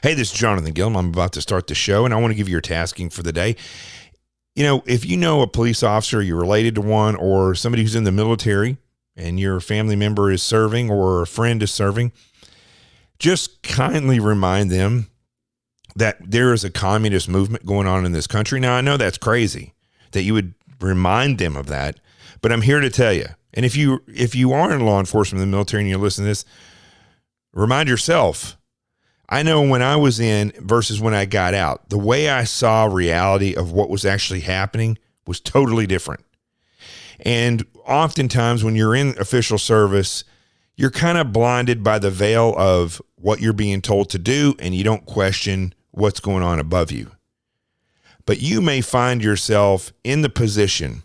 Hey, this is Jonathan Gilliam. I'm about to start the show, and I want to give you your tasking for the day. You know, if you know a police officer, you're related to one, or somebody who's in the military and your family member is serving or a friend is serving, just kindly remind them that there is a communist movement going on in this country. Now, I know that's crazy that you would remind them of that, but I'm here to tell you. And if you are in law enforcement in the military and you're listening to this, remind yourself. I know when I was in versus when I got out, the way I saw reality of what was actually happening was totally different. And oftentimes when you're in official service, you're kind of blinded by the veil of what you're being told to do, and you don't question what's going on above you. But you may find yourself in the position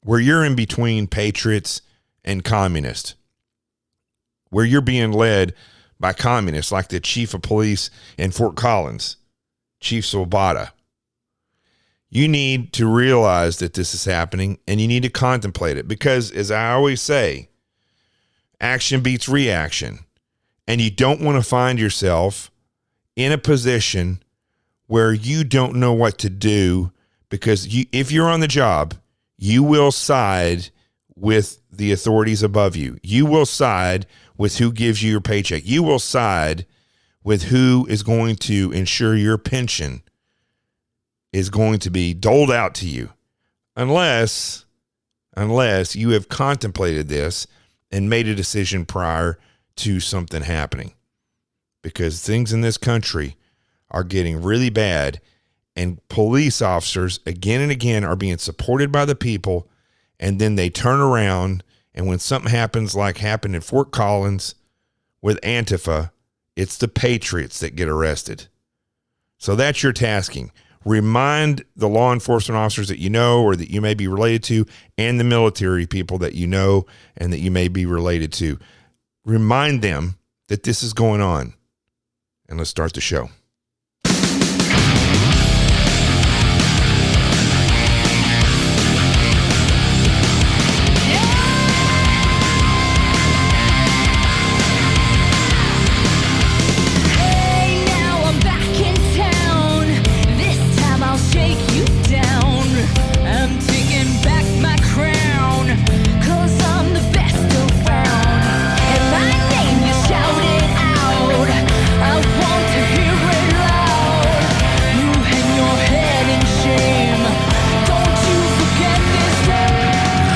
where you're in between patriots and communists, where you're being led by communists like the chief of police in Fort Collins, Chief Swoboda. You need to realize that this is happening, and you need to contemplate it, because as I always say, action beats reaction, and you don't want to find yourself in a position where you don't know what to do, because if you're on the job, you will side with the authorities above you. You will side with who gives you your paycheck. You will side with who is going to ensure your pension is going to be doled out to you, unless you have contemplated this and made a decision prior to something happening, because things in this country are getting really bad, and police officers again and again are being supported by the people, and then they turn around, and when something happens like happened in Fort Collins with Antifa, it's the patriots that get arrested. So that's your tasking. Remind the law enforcement officers that you know or that you may be related to, and the military people that you know and that you may be related to. Remind them that this is going on. And let's start the show.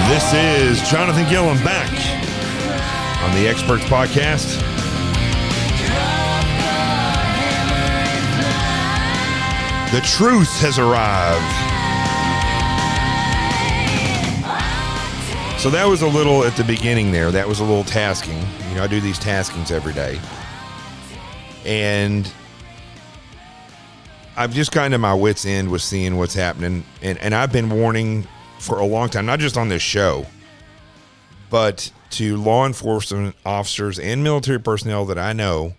This is Jonathan Gilliam back on the Experts Podcast. The truth has arrived. So that was a little at the beginning there. That was a little tasking. You know, I do these taskings every day. And I've just gotten to my wit's end with seeing what's happening. And I've been warning for a long time, not just on this show, but to law enforcement officers and military personnel that I know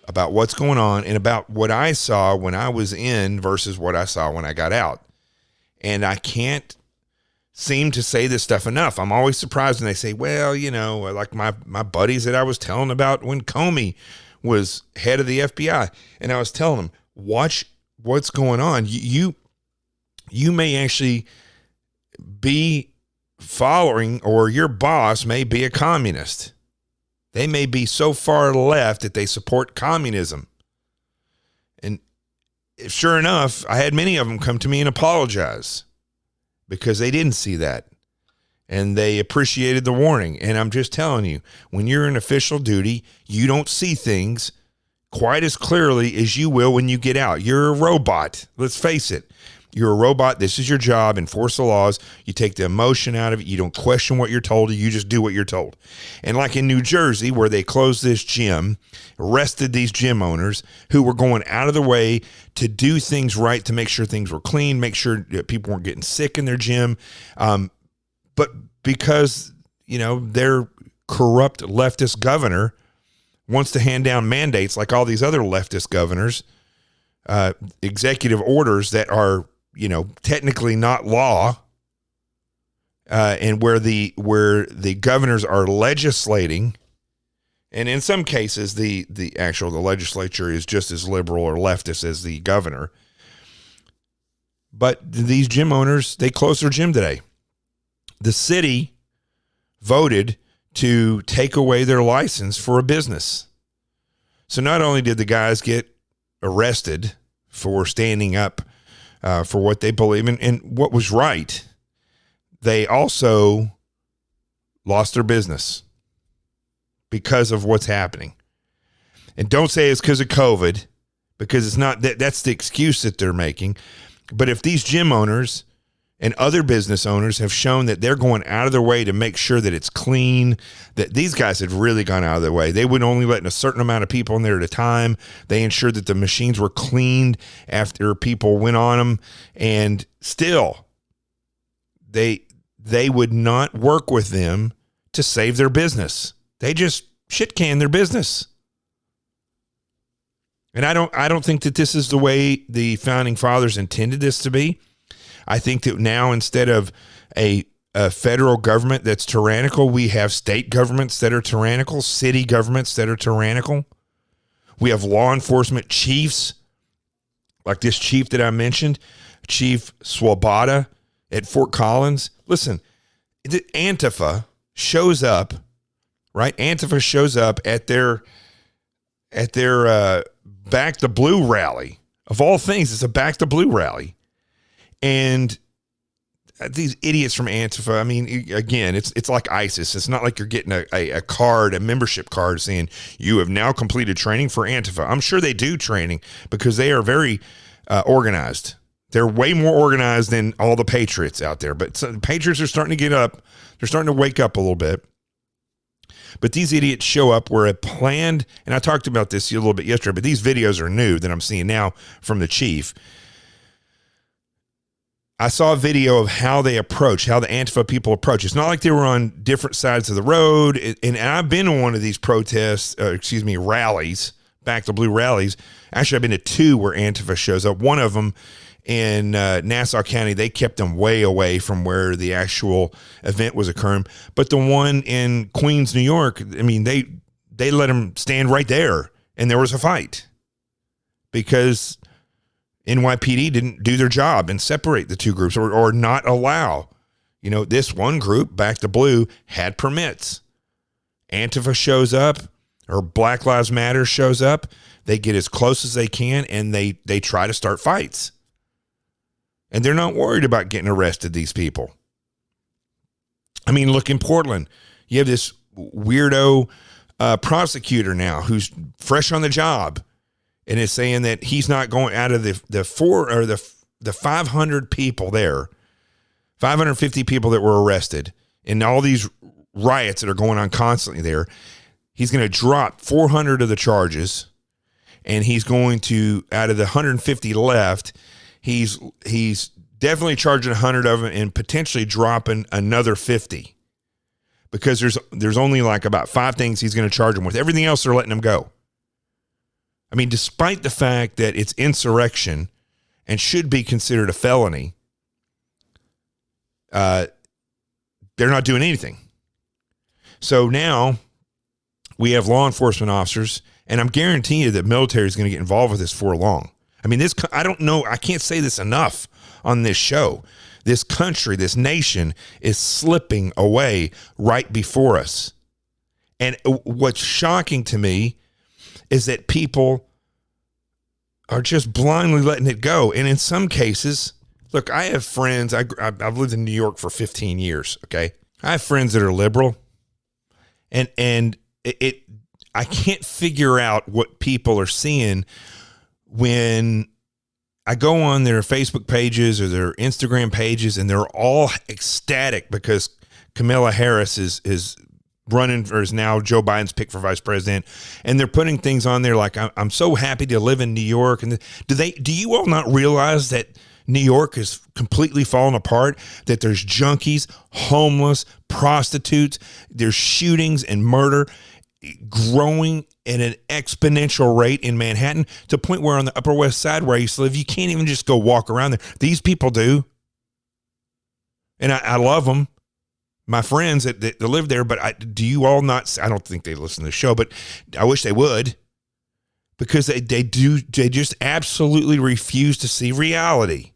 about what's going on and about what I saw when I was in versus what I saw when I got out. And I can't seem to say this stuff enough. I'm always surprised when they say, well, you know, like my buddies that I was telling about when Comey was head of the FBI. And I was telling them, watch what's going on. You may actually be following, or your boss may be a communist. They may be so far left that they support communism. And sure enough, I had many of them come to me and apologize because they didn't see that. And they appreciated the warning. And I'm just telling you, when you're in official duty, you don't see things quite as clearly as you will when you get out. You're a robot. Let's face it. You're a robot. This is your job. Enforce the laws. You take the emotion out of it. You don't question what you're told. You just do what you're told. And like in New Jersey, where they closed this gym, arrested these gym owners who were going out of their way to do things right, to make sure things were clean, make sure that people weren't getting sick in their gym. But because, you know, their corrupt leftist governor wants to hand down mandates like all these other leftist governors, executive orders that are, you know, technically not law, and where the governors are legislating And in some cases, the legislature is just as liberal or leftist as the governor. But these gym owners, they closed their gym today. The city voted to take away their license for a business. So not only did the guys get arrested for standing up for what they believe in and what was right, they also lost their business because of what's happening. And don't say it's because of COVID, because it's not. That's the excuse that they're making. But if these gym owners and other business owners have shown that they're going out of their way to make sure that it's clean, that these guys had really gone out of their way. They would only let in a certain amount of people in there at a time. They ensured that the machines were cleaned after people went on them. And still, they would not work with them to save their business. They just shit-can their business. And I don't think that this is the way the founding fathers intended this to be. I think that now, instead of a federal government that's tyrannical, we have state governments that are tyrannical, city governments that are tyrannical. We have law enforcement chiefs, like this chief that I mentioned, Chief Swoboda at Fort Collins. Listen, Antifa shows up, right? Antifa shows up at their Back the Blue rally. Of all things, it's a Back the Blue rally. And these idiots from Antifa, I mean, again, it's like ISIS. It's not like you're getting a card, a membership card saying you have now completed training for Antifa. I'm sure they do training because they are very organized. They're way more organized than all the patriots out there. But the patriots are starting to get up. They're starting to wake up a little bit. But these idiots show up where a planned, and I talked about this a little bit yesterday, but these videos are new that I'm seeing now from the chief. I saw a video of how they approach, how the Antifa people approach. It's not like they were on different sides of the road. And I've been to one of these rallies, Back the Blue rallies. Actually, I've been to two where Antifa shows up. One of them in Nassau County, they kept them way away from where the actual event was occurring. But the one in Queens, New York, I mean, they let them stand right there, and there was a fight because NYPD didn't do their job and separate the two groups or not allow. You know, this one group, Back the Blue, had permits. Antifa shows up, or Black Lives Matter shows up. They get as close as they can, and they try to start fights. And they're not worried about getting arrested, these people. I mean, look, in Portland, you have this weirdo prosecutor now who's fresh on the job and is saying that he's not going out of the 500 people there, 550 people that were arrested and all these riots that are going on constantly there. He's going to drop 400 of the charges, and he's going to, out of the 150 left, he's definitely charging 100 of them and potentially dropping another 50 because there's only like about 5 things he's going to charge them with. Everything else they're letting them go. I mean, despite the fact that it's insurrection and should be considered a felony, they're not doing anything. So now we have law enforcement officers, and I'm guaranteeing you that military is going to get involved with this for long. I mean, I don't know. I can't say this enough on this show. This country, this nation is slipping away right before us. And what's shocking to me is that people are just blindly letting it go. And in some cases, look, I have friends. I've lived in New York for 15 years. Okay. I have friends that are liberal, and I can't figure out what people are seeing when I go on their Facebook pages or their Instagram pages, and they're all ecstatic because Kamala Harris is running, or is now Joe Biden's pick for vice president. And they're putting things on there like, I'm so happy to live in New York. And do you all not realize that New York is completely falling apart, that there's junkies, homeless, prostitutes, there's shootings and murder growing at an exponential rate in Manhattan, to the point where on the Upper West Side where I used to live, you can't even just go walk around there. These people do. And I love them. My friends that live there, but do you all not? I don't think they listen to the show, but I wish they would, because they just absolutely refuse to see reality.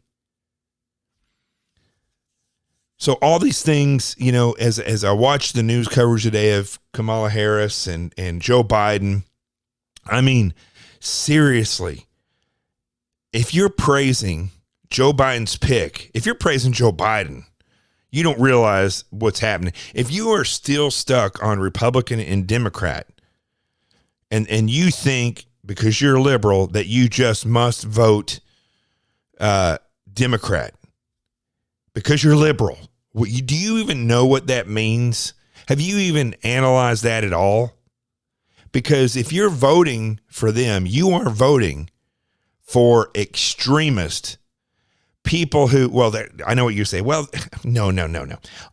So all these things, as I watch the news coverage today of Kamala Harris and Joe Biden, I mean, seriously, if you're praising Joe Biden's pick, if you're praising Joe Biden, you don't realize what's happening. If you are still stuck on Republican and Democrat, and you think because you're liberal that you just must vote Democrat because you're liberal, do you even know what that means? Have you even analyzed that at all? Because if you're voting for them, you are voting for extremist people who, well, I know what you say. Well, no.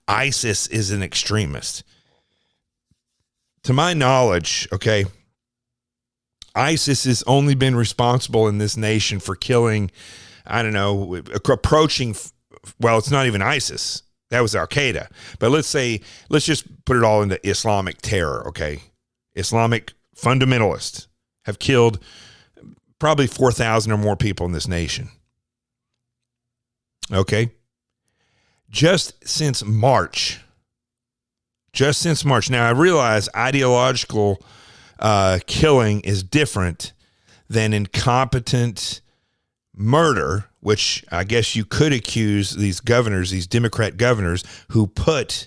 ISIS is an extremist. To my knowledge, okay, ISIS has only been responsible in this nation for killing, I don't know, approaching, well, it's not even ISIS. That was Al-Qaeda. But let's just put it all into Islamic terror, okay? Islamic fundamentalists have killed probably 4,000 or more people in this nation. Okay. Just since March. Now, I realize ideological killing is different than incompetent murder, which I guess you could accuse these governors, these Democrat governors, who put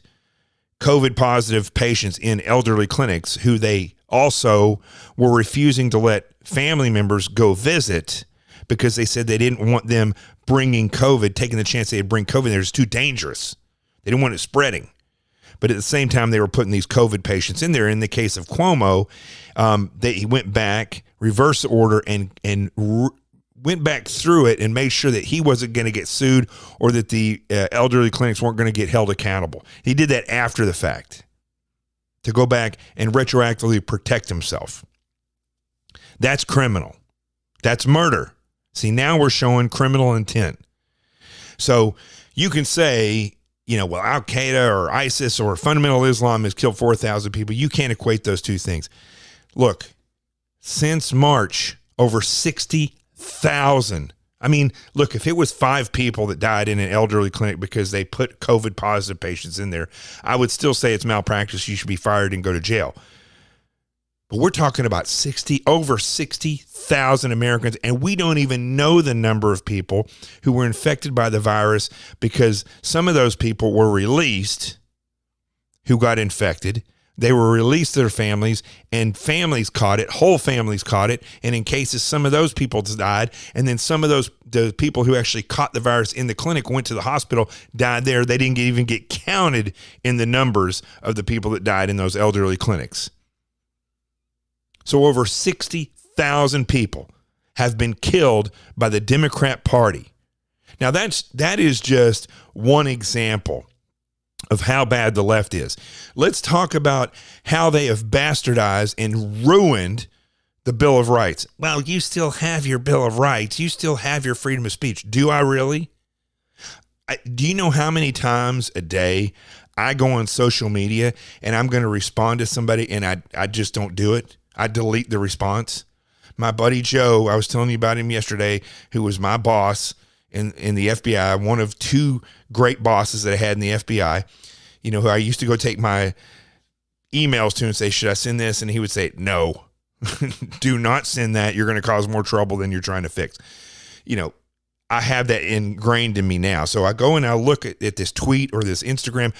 COVID positive patients in elderly clinics, who they also were refusing to let family members go visit because they said they didn't want them bringing COVID, taking the chance they'd bring COVID there. It's too dangerous. They didn't want it spreading. But at the same time, they were putting these COVID patients in there. In the case of Cuomo, he went back, reversed the order, and went back through it and made sure that he wasn't going to get sued or that the elderly clinics weren't going to get held accountable. He did that after the fact to go back and retroactively protect himself. That's criminal. That's murder. See, now we're showing criminal intent. So you can say, well, Al-Qaeda or ISIS or fundamental Islam has killed 4,000 people. You can't equate those two things. Look, since March, over 60,000. I mean, look, if it was 5 people that died in an elderly clinic because they put COVID positive patients in there, I would still say it's malpractice. You should be fired and go to jail. But we're talking about over 60,000 Americans, and we don't even know the number of people who were infected by the virus because some of those people were released who got infected. They were released to their families, and families caught it. Whole families caught it. And in cases, some of those people died. And then some of the people who actually caught the virus in the clinic went to the hospital, died there. They didn't even get counted in the numbers of the people that died in those elderly clinics. So over 60,000 people have been killed by the Democrat Party. Now that is just one example of how bad the left is. Let's talk about how they have bastardized and ruined the Bill of Rights. Well, you still have your Bill of Rights. You still have your freedom of speech. Do I really? Do you know how many times a day I go on social media and I'm going to respond to somebody and I just don't do it? I delete the response. My buddy Joe, I was telling you about him yesterday, who was my boss in the FBI, one of 2 great bosses that I had in the FBI, who I used to go take my emails to and say, should I send this? And he would say, no, do not send that. You're going to cause more trouble than you're trying to fix. I have that ingrained in me now. So I go and I look at this tweet or this Instagram.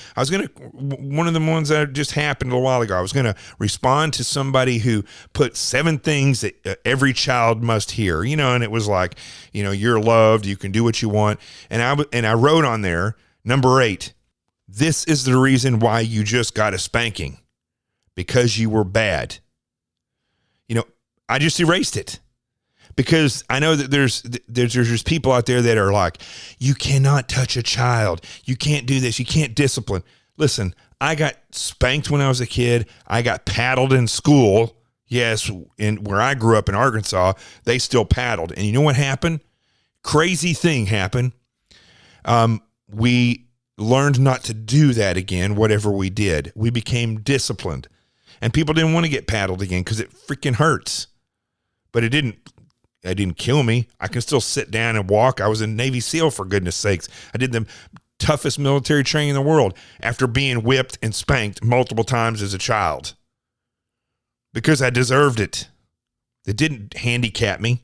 One of the ones that just happened a little while ago, I was going to respond to somebody who put 7 things that every child must hear, and it was like, you're loved, you can do what you want. And I wrote on there, number 8, this is the reason why you just got a spanking, because you were bad. I just erased it. Because I know that there's people out there that are like, you cannot touch a child. You can't do this. You can't discipline. Listen, I got spanked when I was a kid. I got paddled in school. Yes, where I grew up in Arkansas, they still paddled. And you know what happened? Crazy thing happened. learned not to do that again, whatever we did. We became disciplined. And people didn't want to get paddled again because it freaking hurts. But it didn't kill me. I can still sit down and walk. I was a Navy SEAL, for goodness sakes. I did the toughest military training in the world after being whipped and spanked multiple times as a child. Because I deserved it. It didn't handicap me.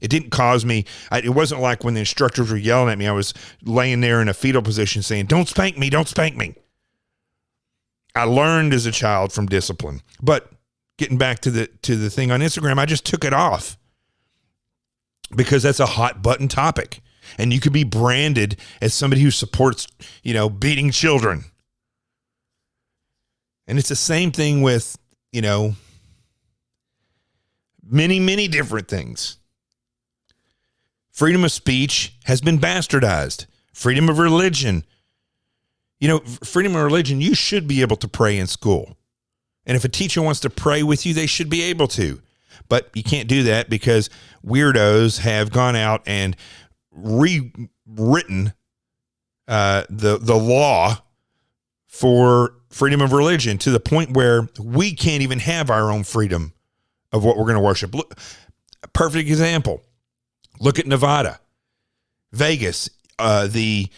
It didn't cause me. It wasn't like when the instructors were yelling at me, I was laying there in a fetal position saying, don't spank me, don't spank me. I learned as a child from discipline. But getting back to the thing on Instagram, I just took it off because that's a hot button topic. And you could be branded as somebody who supports, beating children. And it's the same thing with, many, many different things. Freedom of speech has been bastardized. Freedom of religion. Freedom of religion, you should be able to pray in school. And if a teacher wants to pray with you, they should be able to. But you can't do that because weirdos have gone out and rewritten the law for freedom of religion to the point where we can't even have our own freedom of what we're going to worship. Look, a perfect example. Look at Nevada, Vegas. The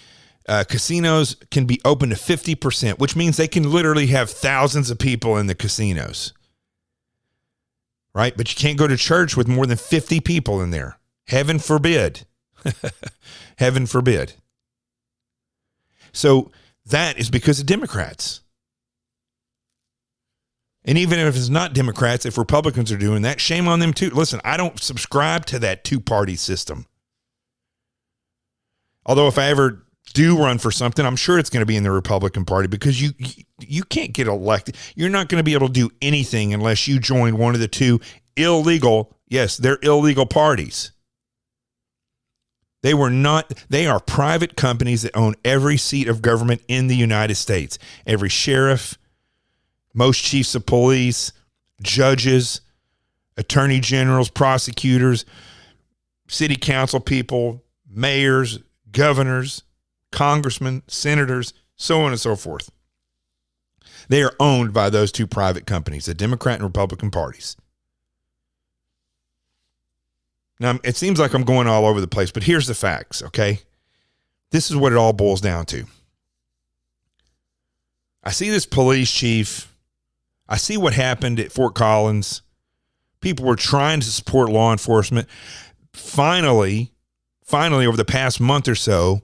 casinos can be open to 50%, which means they can literally have thousands of people in the casinos. Right? But you can't go to church with more than 50 people in there. Heaven forbid. Heaven forbid. So that is because of Democrats. And even if it's not Democrats, if Republicans are doing that, shame on them too. Listen, I don't subscribe to that two-party system. Although if I ever do run for something, I'm sure it's going to be in the Republican Party because you can't get elected. Are not going to be able to do anything unless you join one of the two illegal, yes, they're illegal parties. They are private companies that own every seat of government in the United States. Every sheriff, most chiefs of police, judges, attorney generals, prosecutors, city council people, mayors, governors, congressmen, senators, so on and so forth. They are owned by those two private companies, the Democrat and Republican parties. Now, it seems like I'm going all over the place, but here's the facts, okay? This is what it all boils down to. I see this police chief. I see what happened at Fort Collins. People were trying to support law enforcement. Finally, over the past month or so,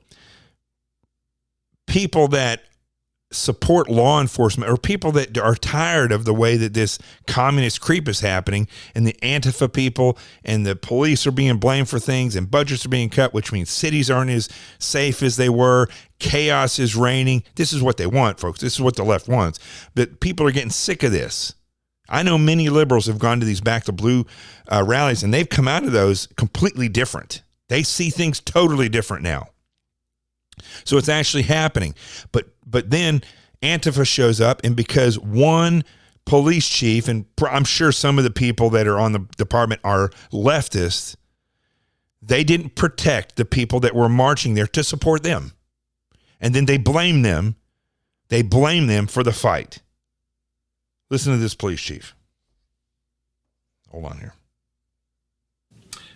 people that support law enforcement or people that are tired of the way that this communist creep is happening and the Antifa people and the police are being blamed for things and budgets are being cut, which means cities aren't as safe as they were. Chaos is reigning. This is what they want, folks. This is what the left wants. But people are getting sick of this. I know many liberals have gone to these Back to Blue rallies and they've come out of those completely different. They see things totally different now. So it's actually happening. But then Antifa shows up, and because one police chief, and I'm sure some of the people that are on the department are leftists, they didn't protect the people that were marching there to support them. And then they blame them. They blame them for the fight. Listen to this police chief. Hold on here.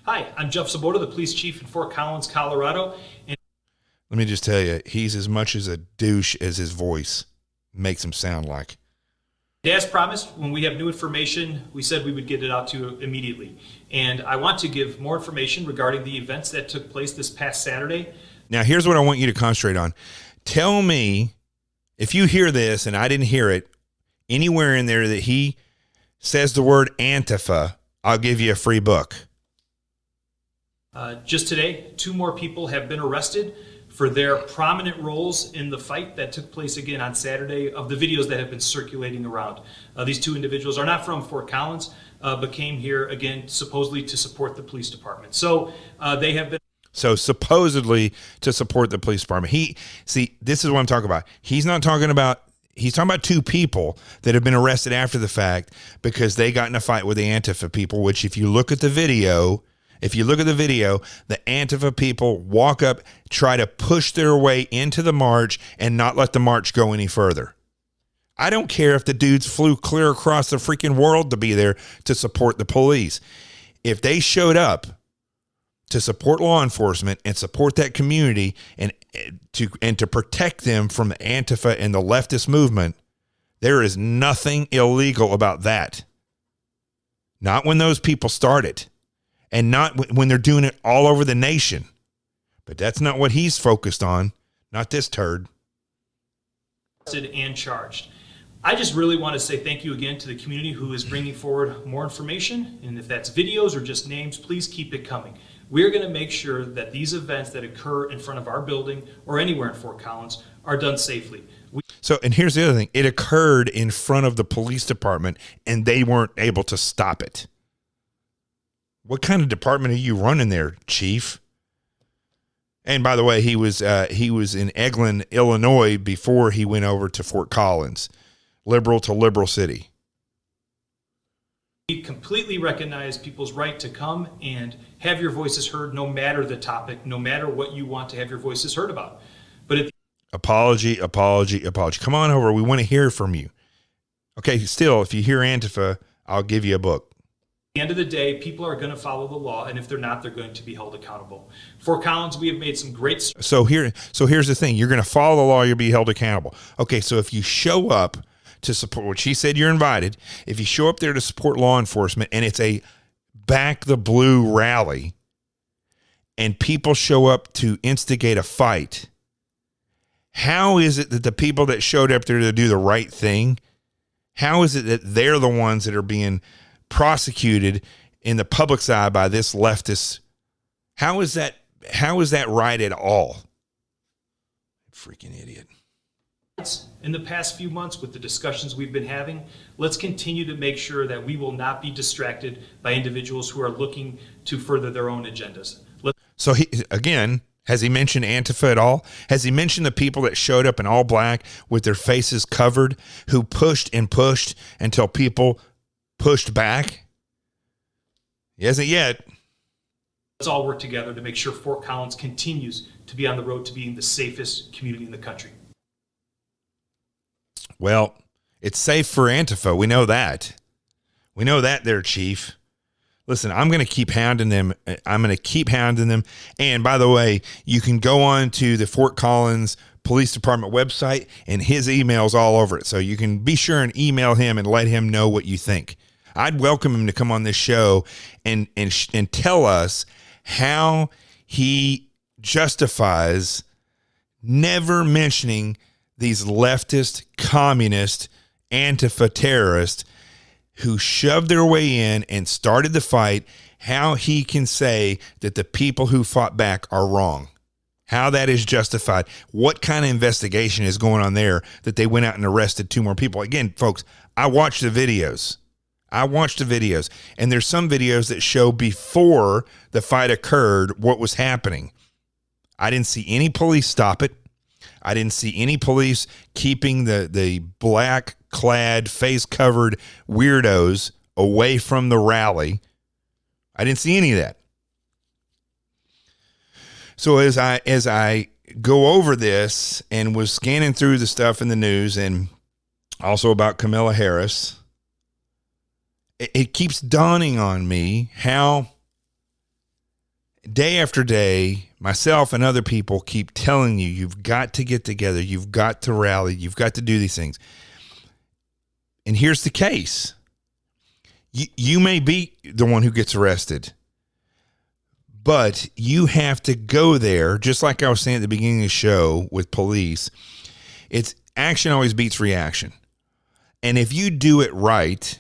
Hi, I'm Jeff Sabota, the police chief in Fort Collins, Colorado. And let me just tell you, he's as much as a douche as his voice makes him sound like. as promised, when we have new information, we said we would get it out to you immediately. And I want to give more information regarding the events that took place this past Saturday. Now, here's what I want you to concentrate on. Tell me, if you hear this and I didn't hear it, anywhere in there that he says the word Antifa, I'll give you a free book. Just today, 2 more people have been arrested for their prominent roles in the fight that took place again on Saturday of the videos that have been circulating around. These 2 individuals are not from Fort Collins, but came here again supposedly to support the police department. So they have been. So supposedly to support the police department. This is what I'm talking about. He's talking about 2 people that have been arrested after the fact because they got in a fight with the Antifa people, which if you look at the video, If you look at the video, the Antifa people walk up, try to push their way into the march and not let the march go any further. I don't care if the dudes flew clear across the freaking world to be there to support the police. If they showed up to support law enforcement and support that community and to protect them from the Antifa and the leftist movement, there is nothing illegal about that. Not when those people started, and not when they're doing it all over the nation. But that's not what he's focused on, not this turd. And charged. I just really want to say thank you again to the community who is bringing forward more information. And if that's videos or just names, please keep it coming. We're going to make sure that these events that occur in front of our building or anywhere in Fort Collins are done safely. And here's the other thing. It occurred in front of the police department, and they weren't able to stop it. What kind of department are you running there, Chief? And by the way, he was in Eglin, Illinois before he went over to Fort Collins. Liberal to liberal city. We completely recognize people's right to come and have your voices heard, no matter the topic, no matter what you want to have your voices heard about. But apology. Come on over. We want to hear from you. Okay, still, if you hear Antifa, I'll give you a book. At the end of the day, people are going to follow the law, and if they're not, they're going to be held accountable. For Collins, we have made some great. So here's the thing: you're going to follow the law, you'll be held accountable. Okay, so if you show up to support, what she said, you're invited. If you show up there to support law enforcement, and it's a Back the Blue rally, and people show up to instigate a fight, how is it that the people that showed up there to do the right thing, how is it that they're the ones that are being prosecuted in the public's eye by this leftist? How is that right at all? Freaking idiot. In the past few months, with the discussions we've been having, let's continue to make sure that we will not be distracted by individuals who are looking to further their own agendas. So has he mentioned Antifa at all? Has he mentioned the people that showed up in all black with their faces covered, who pushed and pushed until people pushed back? He hasn't yet. Let's all work together to make sure Fort Collins continues to be on the road to being the safest community in the country. Well, it's safe for Antifa. We know that. We know that there, Chief. Listen, I'm going to keep hounding them. And by the way, you can go on to the Fort Collins Police Department website, and his email's all over it. So you can be sure and email him and let him know what you think. I'd welcome him to come on this show and tell us how he justifies never mentioning these leftist, communist, Antifa terrorists who shoved their way in and started the fight, how he can say that the people who fought back are wrong, how that is justified, what kind of investigation is going on there that they went out and arrested 2 more people. Again, folks, I watched the videos, and there's some videos that show before the fight occurred what was happening. I didn't see any police stop it. I didn't see any police keeping the black-clad, face-covered weirdos away from the rally. I didn't see any of that. So as I go over this and was scanning through the stuff in the news and also about Kamala Harris, it keeps dawning on me how day after day, myself and other people keep telling you, you've got to get together, you've got to rally, you've got to do these things. And here's the case. You may be the one who gets arrested, but you have to go there, just like I was saying at the beginning of the show with police. It's action always beats reaction. And if you do it right,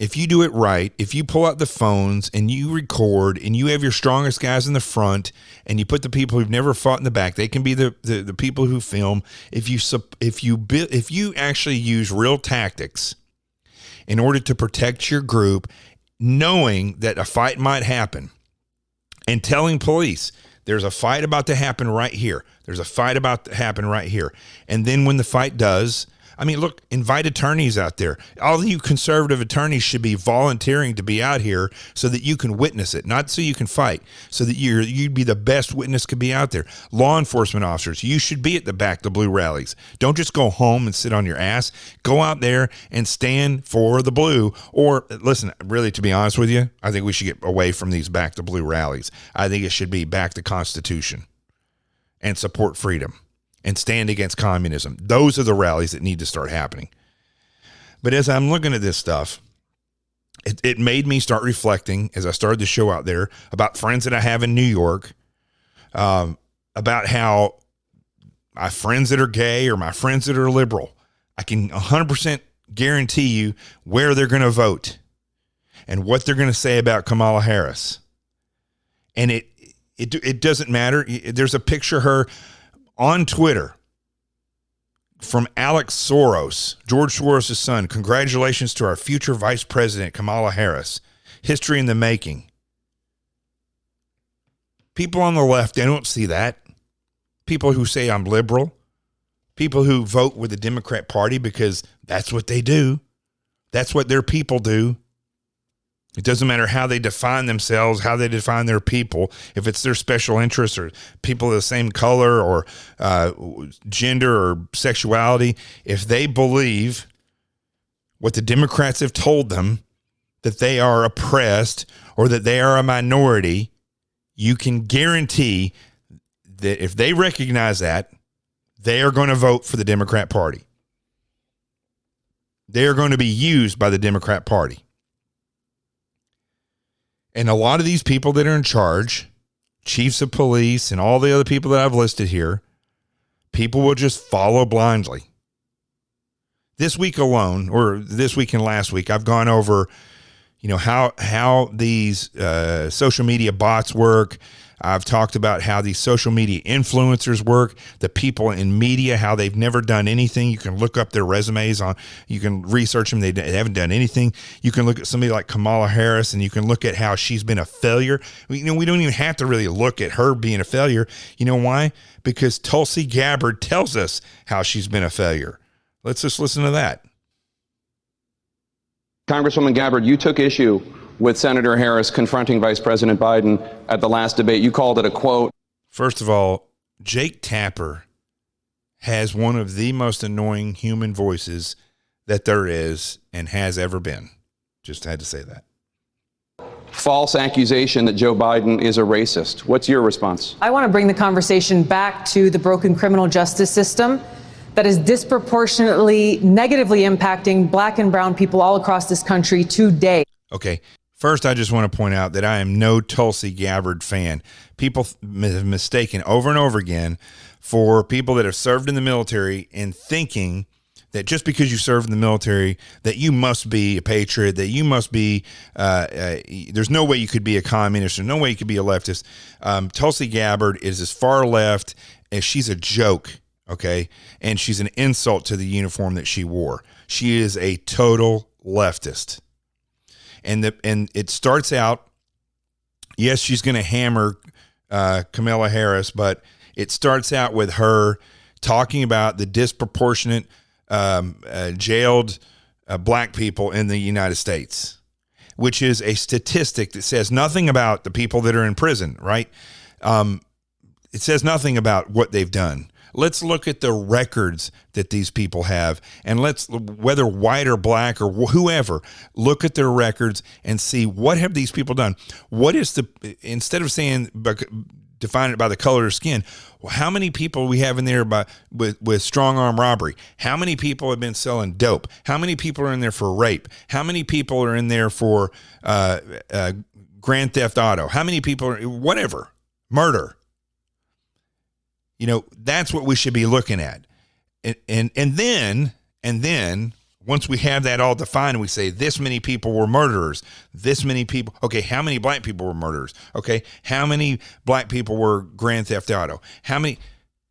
if you pull out the phones and you record and you have your strongest guys in the front and you put the people who've never fought in the back, they can be the people who film. If you actually use real tactics in order to protect your group, knowing that a fight might happen and telling police, there's a fight about to happen right here. There's a fight about to happen right here. And then when the fight does, I mean, look, invite attorneys out there. All of you conservative attorneys should be volunteering to be out here so that you can witness it, not so you can fight, so that you'd be the best witness could be out there. Law enforcement officers, you should be at the Back the Blue rallies. Don't just go home and sit on your ass. Go out there and stand for the blue. Or listen, really, to be honest with you, I think we should get away from these Back the Blue rallies. I think it should be back the Constitution and support freedom and stand against communism. Those are the rallies that need to start happening. But as I'm looking at this stuff, it made me start reflecting as I started the show out there about friends that I have in New York, about how my friends that are gay or my friends that are liberal, I can 100% guarantee you where they're going to vote and what they're going to say about Kamala Harris. And it doesn't matter. There's a picture of her on Twitter from Alex Soros, George Soros' son. Congratulations to our future vice president, Kamala Harris. History in the making. People on the left, they don't see that. People who say I'm liberal. People who vote with the Democrat Party because that's what they do. That's what their people do. It doesn't matter how they define themselves, how they define their people, if it's their special interests or people of the same color or gender or sexuality. If they believe what the Democrats have told them, that they are oppressed or that they are a minority, you can guarantee that if they recognize that, they are going to vote for the Democrat Party. They are going to be used by the Democrat Party. And a lot of these people that are in charge, chiefs of police and all the other people that I've listed here, people will just follow blindly. This week alone, or this week and last week, I've gone over, how these social media bots work. I've talked about how these social media influencers work, the people in media, how they've never done anything. You can look up their resumes you can research them. They haven't done anything. You can look at somebody like Kamala Harris and you can look at how she's been a failure. We don't even have to really look at her being a failure. You know why? Because Tulsi Gabbard tells us how she's been a failure. Let's just listen to that. Congresswoman Gabbard, you took issue with Senator Harris confronting Vice President Biden at the last debate. You called it a quote. First of all, Jake Tapper has one of the most annoying human voices that there is and has ever been. Just had to say that. False accusation that Joe Biden is a racist. What's your response? I want to bring the conversation back to the broken criminal justice system that is disproportionately negatively impacting black and brown people all across this country today. Okay. First, I just want to point out that I am no Tulsi Gabbard fan. People have mistaken over and over again for people that have served in the military and thinking that just because you serve in the military, that you must be a patriot, that you must be, there's no way you could be a communist, there's no way you could be a leftist. Tulsi Gabbard is as far left as she's a joke, okay? And she's an insult to the uniform that she wore. She is a total leftist. And it starts out, yes, she's going to hammer Kamala Harris, but it starts out with her talking about the disproportionate jailed black people in the United States, which is a statistic that says nothing about the people that are in prison, right? It says nothing about what they've done. Let's look at the records that these people have, and whether white or black or whoever, look at their records and see what have these people done. What is instead of saying, define it by the color of skin, how many people we have in there with strong arm robbery? How many people have been selling dope? How many people are in there for rape? How many people are in there for grand theft auto? How many people are, whatever, murder? That's what we should be looking at. And then once we have that all defined, we say this many people were murderers, this many people. Okay, how many black people were murderers? Okay, how many black people were grand theft auto? How many?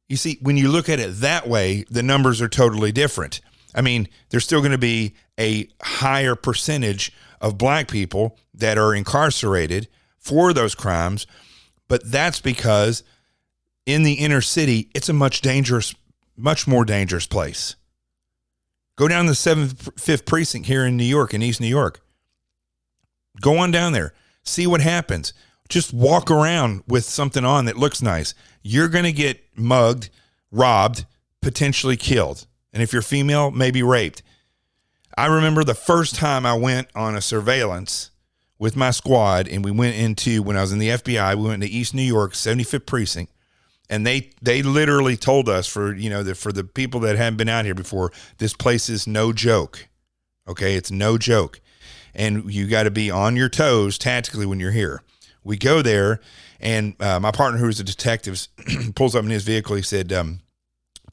You see, when you look at it that way, the numbers are totally different. I mean, there's still going to be a higher percentage of black people that are incarcerated for those crimes, but that's because in the inner city, it's a much more dangerous place. Go down the 5th precinct here in New York, in East New York. Go on down there. See what happens. Just walk around with something on that looks nice. You're going to get mugged, robbed, potentially killed. And if you're female, maybe raped. I remember the first time I went on a surveillance with my squad, and we went into, when I was in the FBI, we went to East New York, 75th precinct. And they literally told us, for the people that haven't been out here before, this place is no joke. Okay, it's no joke. And you got to be on your toes tactically when you're here. We go there, and my partner, who was a detective, pulls up in his vehicle. He said,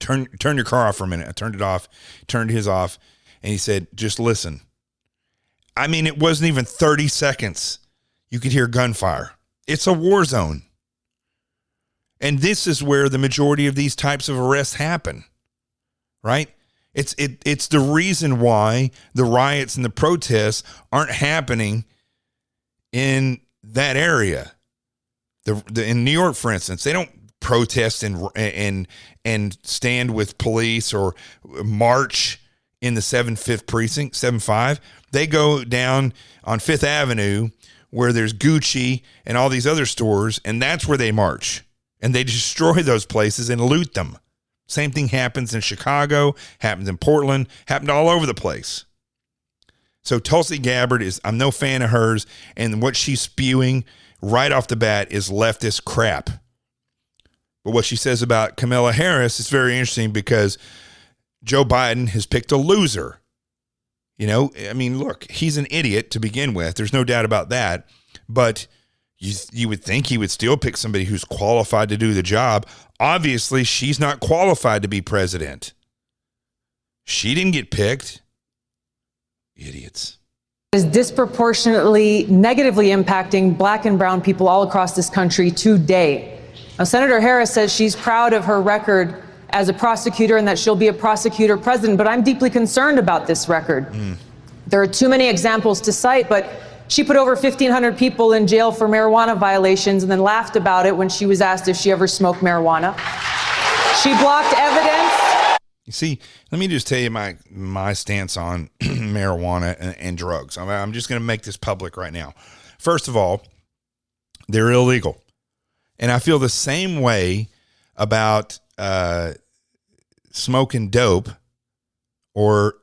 turn your car off for a minute. I turned it off, turned his off, and he said, just listen. I mean, it wasn't even 30 seconds. You could hear gunfire. It's a war zone. And this is where the majority of these types of arrests happen, right? It's the reason why the riots and the protests aren't happening in that area. In New York, for instance, they don't protest and stand with police or march in the 5th precinct, 7-5. They go down on 5th Avenue where there's Gucci and all these other stores, and that's where they march. And they destroy those places and loot them. Same thing happens in Chicago, happens in Portland, happened all over the place. So Tulsi Gabbard I'm no fan of hers, and what she's spewing right off the bat is leftist crap. But what she says about Kamala Harris is very interesting, because Joe Biden has picked a loser. I mean, look, he's an idiot to begin with. There's no doubt about that. But you would think he would still pick somebody who's qualified to do the job. Obviously, she's not qualified to be president. She didn't get picked. Idiots. Is disproportionately negatively impacting black and brown people all across this country today. Now, Senator Harris says she's proud of her record as a prosecutor and that she'll be a prosecutor president, but I'm deeply concerned about this record. There are too many examples to cite, but she put over 1,500 people in jail for marijuana violations and then laughed about it when she was asked if she ever smoked marijuana. She blocked evidence. You see, let me just tell you my stance on marijuana and drugs. I'm just going to make this public right now. First of all, they're illegal. And I feel the same way about smoking dope or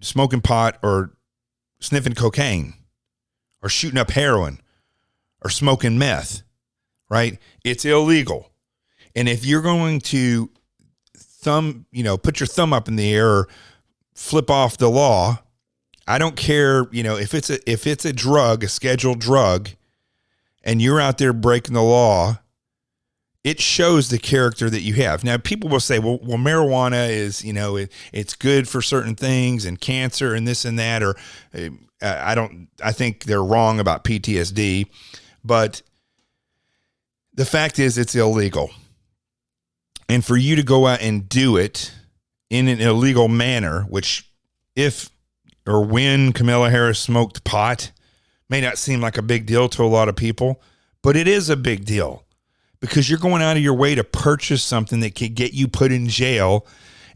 smoking pot or sniffing cocaine or shooting up heroin or smoking meth, right? It's illegal. And if you're going to put your thumb up in the air or flip off the law, I don't care, if it's a drug, a scheduled drug, and you're out there breaking the law, it shows the character that you have. Now, people will say, well, marijuana is, it's good for certain things and cancer and this and that, or I think they're wrong about PTSD, but the fact is it's illegal. And for you to go out and do it in an illegal manner, which if or when Kamala Harris smoked pot may not seem like a big deal to a lot of people, but it is a big deal. Because you're going out of your way to purchase something that could get you put in jail,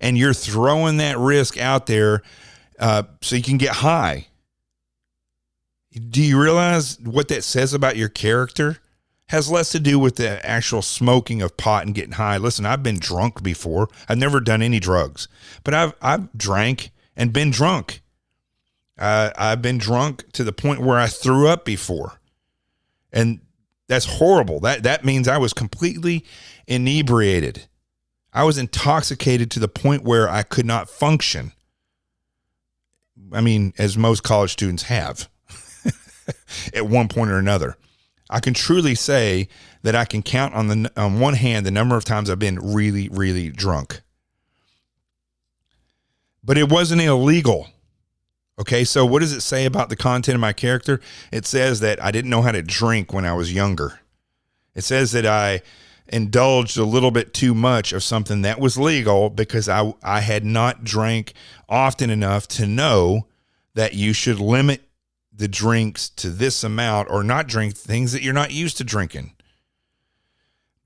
and you're throwing that risk out there so you can get high. Do you realize what that says about your character? Has less to do with the actual smoking of pot and getting high. Listen, I've been drunk before. I've never done any drugs, but I've drank and been drunk. I've been drunk to the point where I threw up before, and that's horrible. That means I was completely inebriated. I was intoxicated to the point where I could not function. I mean, as most college students have at one point or another. I can truly say that I can count on one hand the number of times I've been really, really drunk. But it wasn't illegal. Okay, so what does it say about the content of my character? It says that I didn't know how to drink when I was younger. It says that I indulged a little bit too much of something that was legal because I had not drank often enough to know that you should limit the drinks to this amount or not drink things that you're not used to drinking.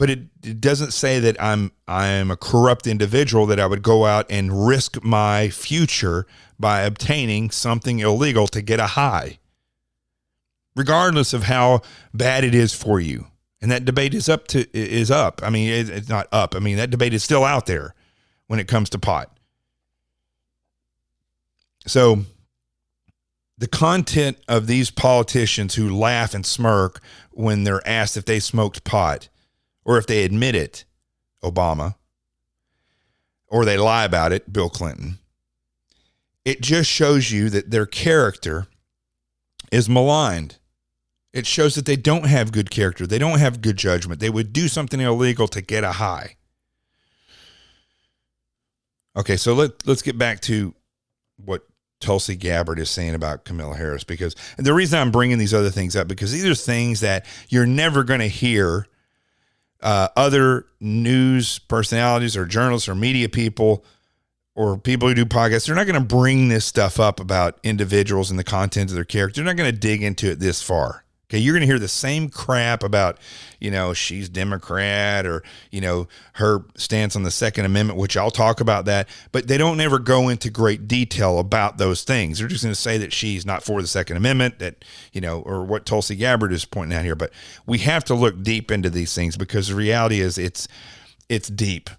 but it doesn't say that I'm a corrupt individual, that I would go out and risk my future by obtaining something illegal to get a high, regardless of how bad it is for you. And that debate is up. I mean, it's not up. I mean, that debate is still out there when it comes to pot. So the content of these politicians who laugh and smirk when they're asked if they smoked pot, or if they admit it, Obama, or they lie about it, Bill Clinton, it just shows you that their character is maligned. It shows that they don't have good character. They don't have good judgment. They would do something illegal to get a high. Okay, so let's get back to what Tulsi Gabbard is saying about Kamala Harris, because the reason I'm bringing these other things up, because these are things that you're never going to hear other news personalities or journalists or media people or people who do podcasts. They're not going to bring this stuff up about individuals and the content of their character. They're not going to dig into it this far. Okay, you're going to hear the same crap about, she's Democrat, or, her stance on the Second Amendment, which I'll talk about that, but they don't ever go into great detail about those things. They're just going to say that she's not for the Second Amendment, that, or what Tulsi Gabbard is pointing out here. But we have to look deep into these things, because the reality is it's deep.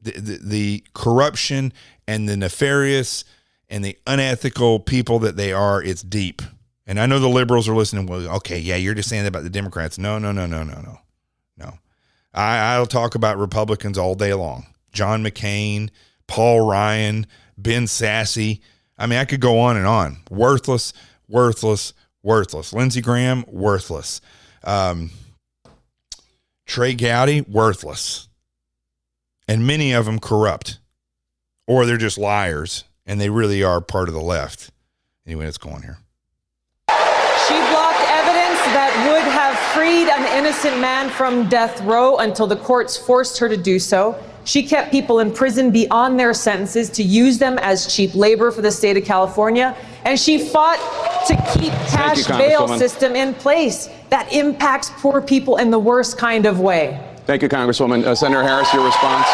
The corruption and the nefarious and the unethical people that they are, it's deep. And I know the liberals are listening. Well, okay, yeah, you're just saying that about the Democrats. No. I'll talk about Republicans all day long. John McCain, Paul Ryan, Ben Sasse. I mean, I could go on and on. Worthless. Lindsey Graham, worthless. Trey Gowdy, worthless. And many of them corrupt. Or they're just liars, and they really are part of the left. Anyway, let's go on here. She blocked evidence that would have freed an innocent man from death row until the courts forced her to do so. She kept people in prison beyond their sentences to use them as cheap labor for the state of California. And she fought to keep cash bail system in place that impacts poor people in the worst kind of way. Thank you, Congresswoman. Senator Harris, your response.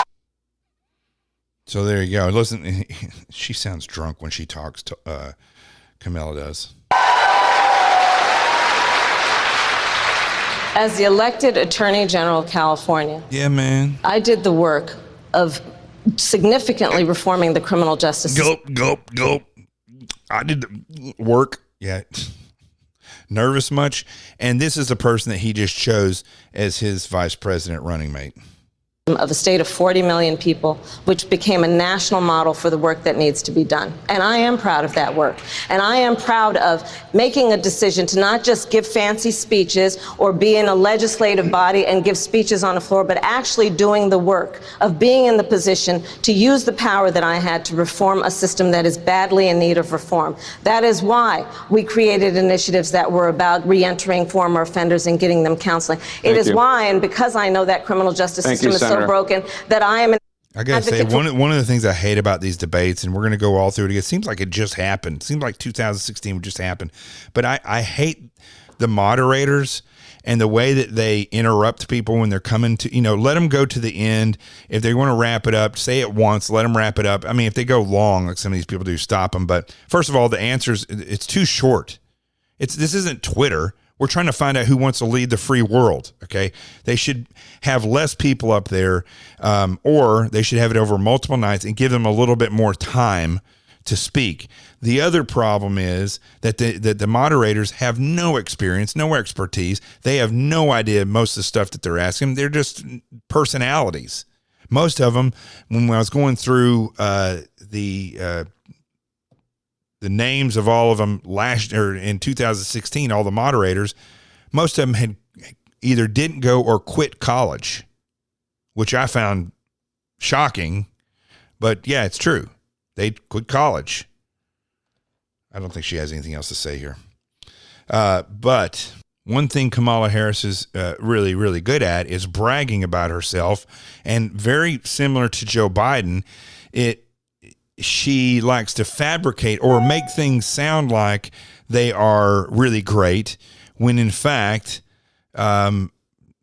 So there you go. Listen, she sounds drunk when she talks to Kamala does. As the elected Attorney General of California, yeah, man, I did the work of significantly reforming the criminal justice system. Gulp. I did the work. Yeah. Nervous much? And this is the person that he just chose as his vice president running mate. Of a state of 40 million people, which became a national model for the work that needs to be done. And I am proud of that work. And I am proud of making a decision to not just give fancy speeches or be in a legislative body and give speeches on the floor, but actually doing the work of being in the position to use the power that I had to reform a system that is badly in need of reform. That is why we created initiatives that were about reentering former offenders and getting them counseling. It is why, and because I know that criminal justice system is so broken, that I am an I gotta say, one of the things I hate about these debates, and we're going to go all through it again, it seems like it just happened. It seems like 2016 would just happen. But I hate the moderators and the way that they interrupt people when they're coming to, let them go to the end. If they want to wrap it up, say it once, let them wrap it up. I mean, if they go long, like some of these people do, stop them. But first of all, the answers, it's too short. This isn't Twitter. We're trying to find out who wants to lead the free world, okay? They should have less people up there, or they should have it over multiple nights and give them a little bit more time to speak. The other problem is that the moderators have no experience, no expertise. They have no idea most of the stuff that they're asking. They're just personalities. Most of them, when I was going through the names of all of them in 2016, all the moderators, most of them had either didn't go or quit college, which I found shocking. But yeah, it's true. They quit college. I don't think she has anything else to say here. But one thing Kamala Harris is really, really good at is bragging about herself. And very similar to Joe Biden, she likes to fabricate or make things sound like they are really great when in fact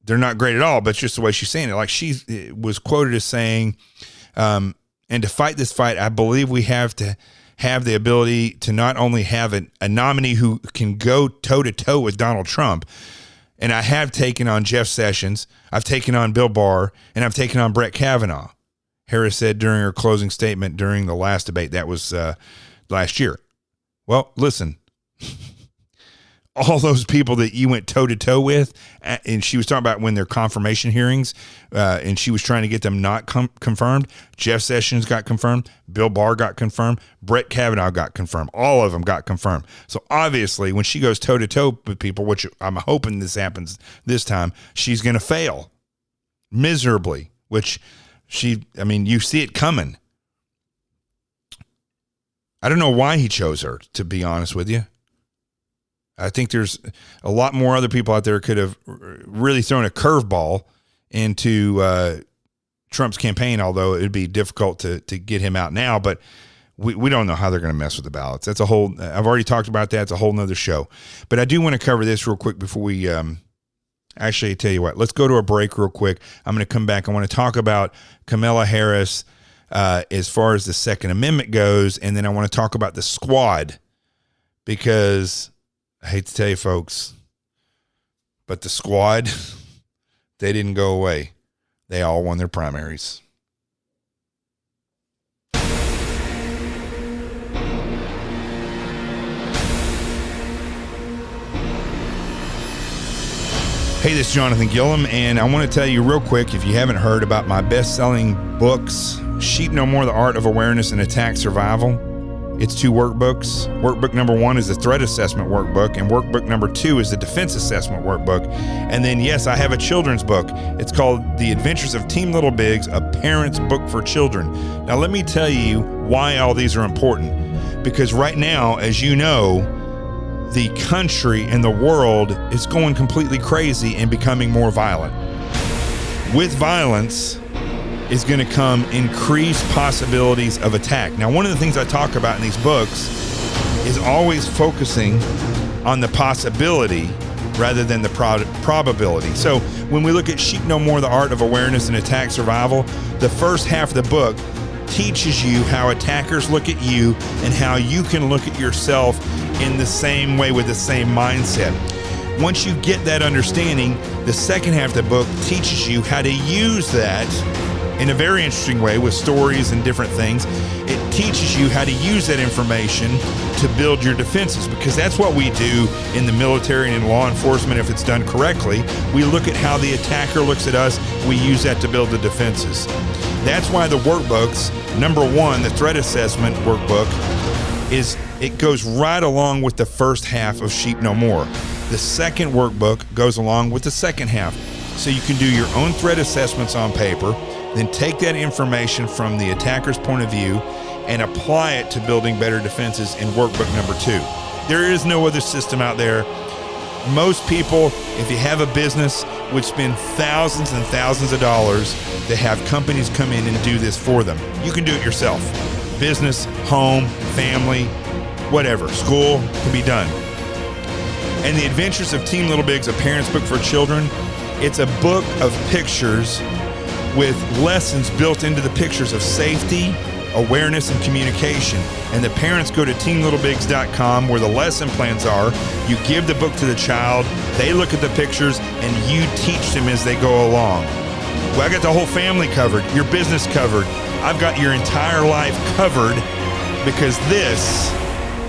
they're not great at all, but it's just the way she's saying it. Like she was quoted as saying, and to fight this fight, I believe we have to have the ability to not only have a nominee who can go toe to toe with Donald Trump. And I have taken on Jeff Sessions, I've taken on Bill Barr, and I've taken on Brett Kavanaugh, Harris said during her closing statement during the last debate. That was last year. Well, listen, all those people that you went toe to toe with, and she was talking about when their confirmation hearings, and she was trying to get them not confirmed. Jeff Sessions got confirmed. Bill Barr got confirmed. Brett Kavanaugh got confirmed. All of them got confirmed. So obviously, when she goes toe to toe with people, which I'm hoping this happens this time, she's going to fail miserably. Which you see it coming. I don't know why he chose her, to be honest with you. I think there's a lot more other people out there could have really thrown a curveball into Trump's campaign, although it'd be difficult to get him out now. But we don't know how they're going to mess with the ballots. That's I've already talked about that. It's a whole nother show. But I do want to cover this real quick before we actually tell you what. Let's go to a break real quick. I'm going to come back. I want to talk about Kamala Harris as far as the Second Amendment goes, and then I want to talk about the squad because I hate to tell you, folks, but the squad, they didn't go away. They all won their primaries. Hey, this is Jonathan Gilliam, and I want to tell you real quick, if you haven't heard, about my best-selling books, Sheep No More, The Art of Awareness and Attack Survival. It's 2 workbooks. Workbook number 1 is the threat assessment workbook, and workbook number 2 is the defense assessment workbook. And then, yes, I have a children's book. It's called The Adventures of Team Little Bigs, a parent's book for children. Now, let me tell you why all these are important. Because right now, as you know, the country and the world is going completely crazy and becoming more violent. With violence is going to come increased possibilities of attack. Now, one of the things I talk about in these books is always focusing on the possibility rather than the probability. So when we look at Sheep No More, The Art of Awareness and Attack Survival, the first half of the book teaches you how attackers look at you and how you can look at yourself in the same way with the same mindset. Once you get that understanding, the second half of the book teaches you how to use that in a very interesting way with stories and different things. It teaches you how to use that information to build your defenses, because that's what we do in the military and in law enforcement if it's done correctly. We look at how the attacker looks at us, we use that to build the defenses. That's why the workbooks, number 1, the threat assessment workbook, it goes right along with the first half of Sheep No More. The second workbook goes along with the second half. So you can do your own threat assessments on paper, then take that information from the attacker's point of view and apply it to building better defenses in workbook number 2. There is no other system out there. Most people, if you have a business, would spend thousands and thousands of dollars to have companies come in and do this for them. You can do it yourself. Business, home, family, whatever, school, can be done. And The Adventures of Team Little Bigs, a parent's book for children, it's a book of pictures with lessons built into the pictures of safety, awareness, and communication. And the parents go to teamlittlebigs.com where the lesson plans are. You give the book to the child, they look at the pictures, and you teach them as they go along. Well, I got the whole family covered, your business covered. I've got your entire life covered, because this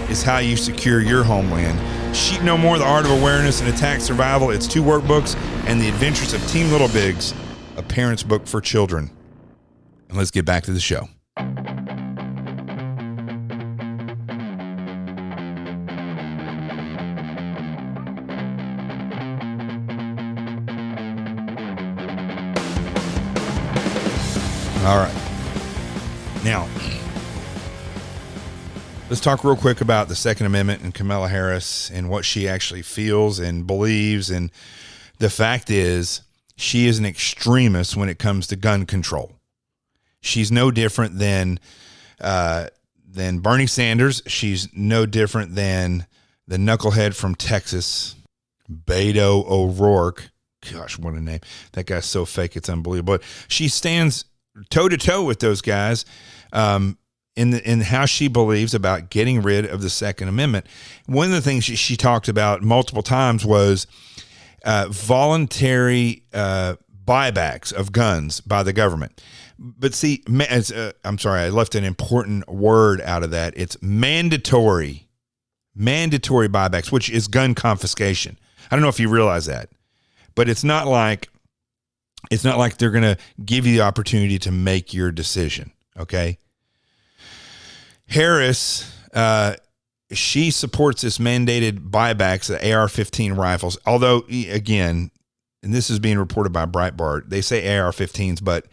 is how you secure your homeland. Sheep No More, The Art of Awareness and Attack Survival. It's 2 workbooks, and The Adventures of Team Little Bigs, a parent's book for children. And let's get back to the show. All right. Now, let's talk real quick about the Second Amendment and Kamala Harris and what she actually feels and believes. And the fact is, she is an extremist when it comes to gun control. She's no different than Bernie Sanders. She's no different than the knucklehead from Texas, Beto O'Rourke, gosh, what a name. That guy's so fake, it's unbelievable. But she stands toe-to-toe with those guys in how she believes about getting rid of the Second Amendment. One of the things she talked about multiple times was voluntary buybacks of guns by the government. But see, I'm sorry, I left an important word out of that. It's mandatory buybacks, which is gun confiscation. I don't know if you realize that, but it's not like they're going to give you the opportunity to make your decision. Okay. Harris, she supports this mandated buybacks of AR-15 rifles. Although, again, and this is being reported by Breitbart, they say AR-15s, but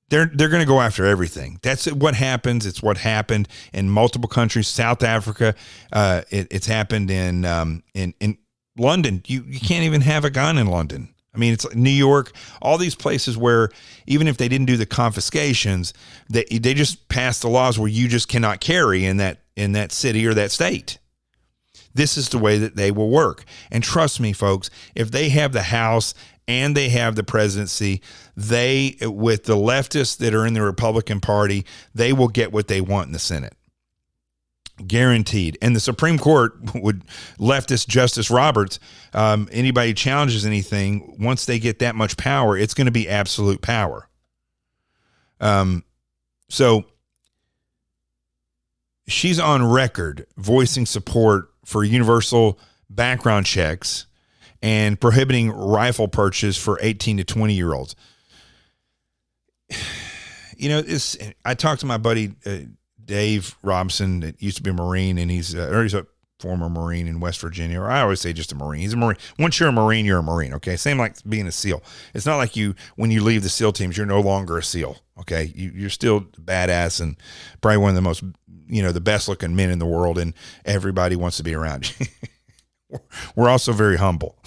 they're going to go after everything. That's what happens. It's what happened in multiple countries. South Africa, it's happened in London. You can't even have a gun in London. I mean, it's like New York, all these places where even if they didn't do the confiscations, they just passed the laws where you just cannot carry in that city or that state. This is the way that they will work. And trust me, folks, if they have the House and they have the presidency, they, with the leftists that are in the Republican Party, they will get what they want in the Senate. Guaranteed. And the Supreme Court would, leftist Justice Roberts, anybody challenges anything, once they get that much power, it's going to be absolute power. So she's on record voicing support for universal background checks and prohibiting rifle purchase for 18 to 20-year-olds. You know, I talked to my buddy, Dave Robson, that used to be a Marine, and he's a former Marine in West Virginia, or I always say just a Marine. He's a Marine. Once you're a Marine, you're a Marine, okay? Same like being a SEAL. It's not like when you leave the SEAL teams, you're no longer a SEAL, okay? You're still badass and probably one of the most, the best looking men in the world, and everybody wants to be around you. We're also very humble.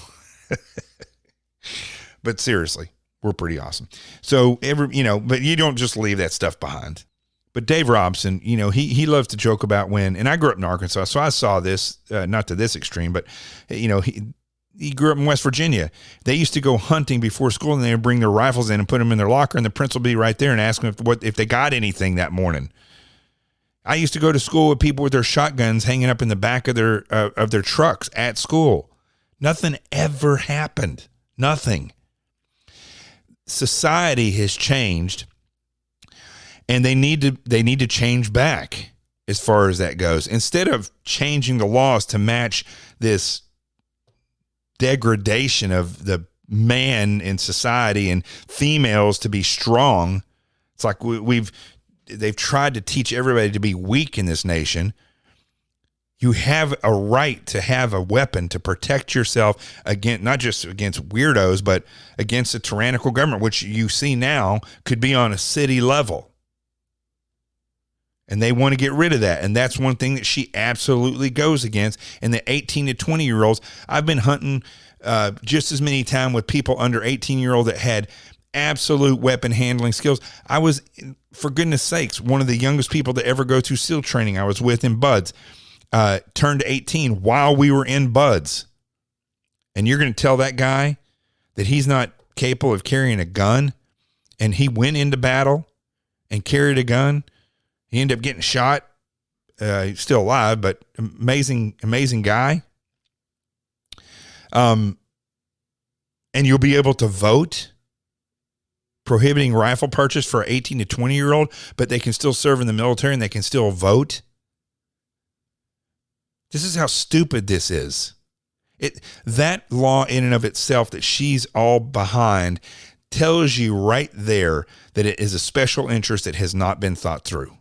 But seriously, we're pretty awesome. So, but you don't just leave that stuff behind. But Dave Robson, he loves to joke about and I grew up in Arkansas, so I saw this, not to this extreme, but, he grew up in West Virginia. They used to go hunting before school, and they would bring their rifles in and put them in their locker, and the principal would be right there and ask them if they got anything that morning. I used to go to school with people with their shotguns hanging up in the back of their trucks at school. Nothing ever happened. Nothing. Society has changed. And they need to change back as far as that goes. Instead of changing the laws to match this degradation of the man in society and females to be strong, it's like they've tried to teach everybody to be weak in this nation. You have a right to have a weapon to protect yourself against, not just against weirdos, but against a tyrannical government, which you see now could be on a city level. And they want to get rid of that. And that's one thing that she absolutely goes against. And the 18 to 20-year-olds, I've been hunting just as many times with people under 18-year-old that had absolute weapon handling skills. I was, for goodness sakes, one of the youngest people to ever go to SEAL training. I was with in Buds, turned 18 while we were in Buds. And you're going to tell that guy that he's not capable of carrying a gun, and he went into battle and carried a gun. He ended up getting shot. He's still alive, but amazing guy. And you'll be able to vote, prohibiting rifle purchase for 18 to 20-year-old, but they can still serve in the military and they can still vote. This is how stupid this is. That law in and of itself that she's all behind tells you right there that it is a special interest that has not been thought through.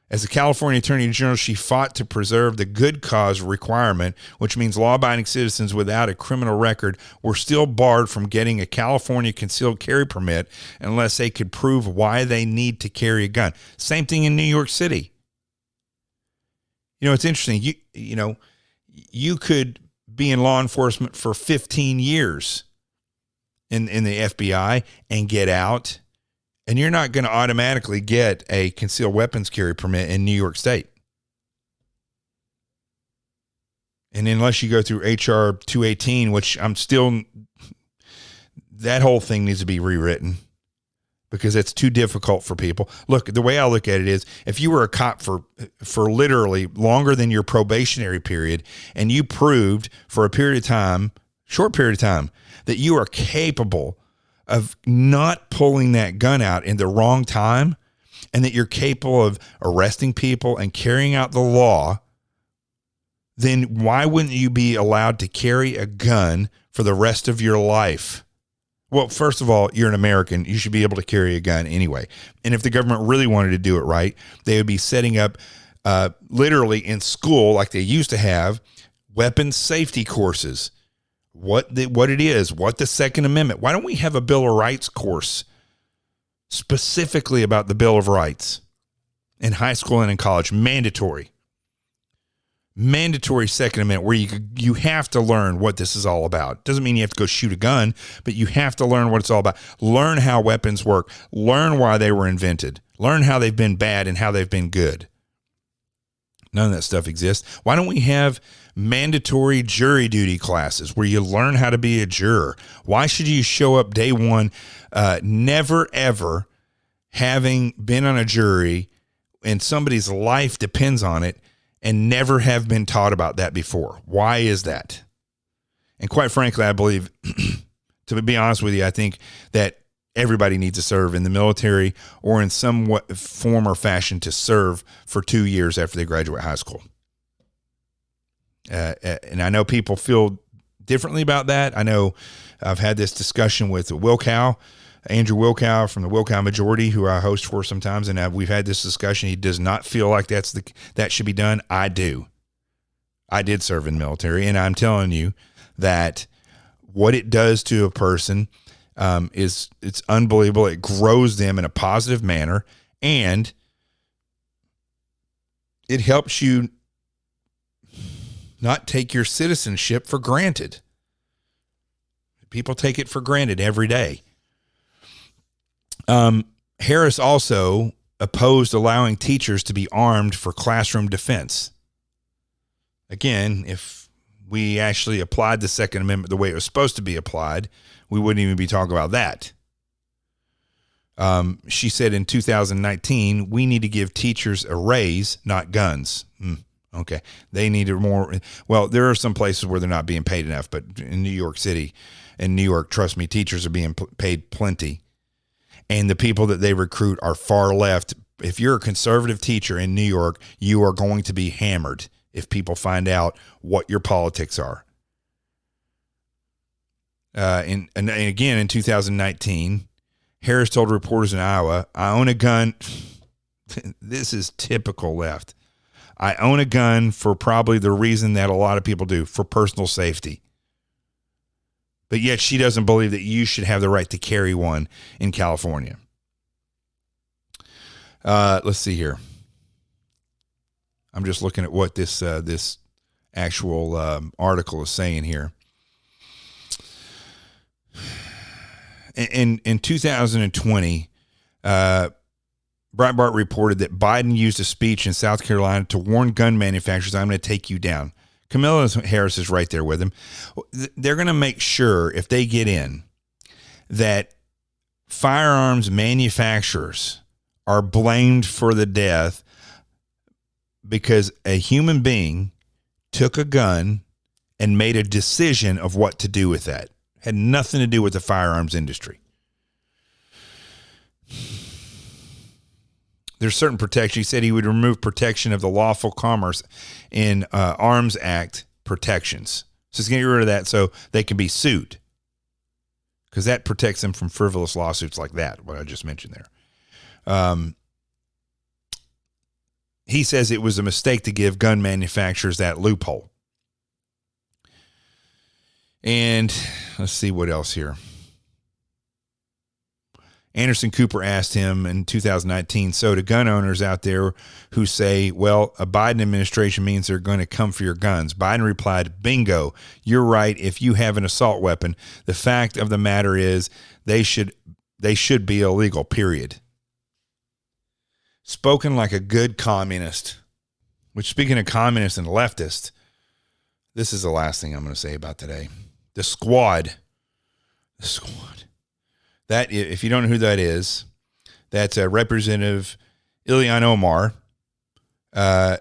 As a California Attorney General, she fought to preserve the good cause requirement, which means law-abiding citizens without a criminal record were still barred from getting a California concealed carry permit unless they could prove why they need to carry a gun. Same thing in New York City. It's interesting. You could be in law enforcement for 15 years in the FBI and get out, and you're not going to automatically get a concealed weapons carry permit in New York State. And unless you go through HR 218, which that whole thing needs to be rewritten because it's too difficult for people. Look, the way I look at it is if you were a cop for literally longer than your probationary period and you proved for a period of time, short period of time, that you are capable of not pulling that gun out in the wrong time and that you're capable of arresting people and carrying out the law, then why wouldn't you be allowed to carry a gun for the rest of your life? Well, first of all, you're an American. You should be able to carry a gun anyway. And if the government really wanted to do it right, they would be setting up literally in school, like they used to have, weapons safety courses. What it is, what the Second Amendment. Why don't we have a Bill of Rights course specifically about the Bill of Rights in high school and in college? Mandatory Second Amendment where you have to learn what this is all about. Doesn't mean you have to go shoot a gun, but you have to learn what it's all about. Learn how weapons work. Learn why they were invented. Learn how they've been bad and how they've been good. None of that stuff exists. Why don't we have mandatory jury duty classes where you learn how to be a juror? Why should you show up day one never, ever having been on a jury and somebody's life depends on it and never have been taught about that before? Why is that? And quite frankly, I believe, to be honest with you, I think that everybody needs to serve in the military or in some form or fashion to serve for 2 years after they graduate high school. And I know people feel differently about that. I know I've had this discussion with Andrew Wilkow from the Wilkow Majority, who I host for sometimes, and we've had this discussion. He does not feel like that should be done. I do. I did serve in the military, and I'm telling you that what it does to a person it's unbelievable. It grows them in a positive manner, and it helps you not take your citizenship for granted. People take it for granted every day. Harris also opposed allowing teachers to be armed for classroom defense. Again, if we actually applied the Second Amendment the way it was supposed to be applied, we wouldn't even be talking about that. She said in 2019, we need to give teachers a raise, not guns. Okay. They needed more. Well, there are some places where they're not being paid enough, but in New York City and New York, trust me, teachers are being paid plenty. And the people that they recruit are far left. If you're a conservative teacher in New York, you are going to be hammered if people find out what your politics are. And again, in 2019, Harris told reporters in Iowa, I own a gun. This is typical left. I own a gun for probably the reason that a lot of people do, for personal safety. But yet she doesn't believe that you should have the right to carry one in California. Let's see here. I'm just looking at what this actual article is saying here. In 2020, Breitbart reported that Biden used a speech in South Carolina to warn gun manufacturers, I'm going to take you down. Kamala Harris is right there with him. They're going to make sure, if they get in, that firearms manufacturers are blamed for the death because a human being took a gun and made a decision of what to do with that. Had nothing to do with the firearms industry. There's certain protection. He said he would remove protection of the lawful commerce in Arms Act protections. So he's going to get rid of that so they can be sued, because that protects them from frivolous lawsuits like that, what I just mentioned there. He says it was a mistake to give gun manufacturers that loophole. And let's see what else here. Anderson Cooper asked him in 2019, so to gun owners out there who say, well, a Biden administration means they're going to come for your guns, Biden replied, bingo, you're right. If you have an assault weapon, the fact of the matter is they should be illegal, period. Spoken like a good communist. Which, speaking of communists and leftists, This is the last thing I'm going to say about today. The squad. That, if you don't know who that is, that's Representative Ilhan Omar, Rashida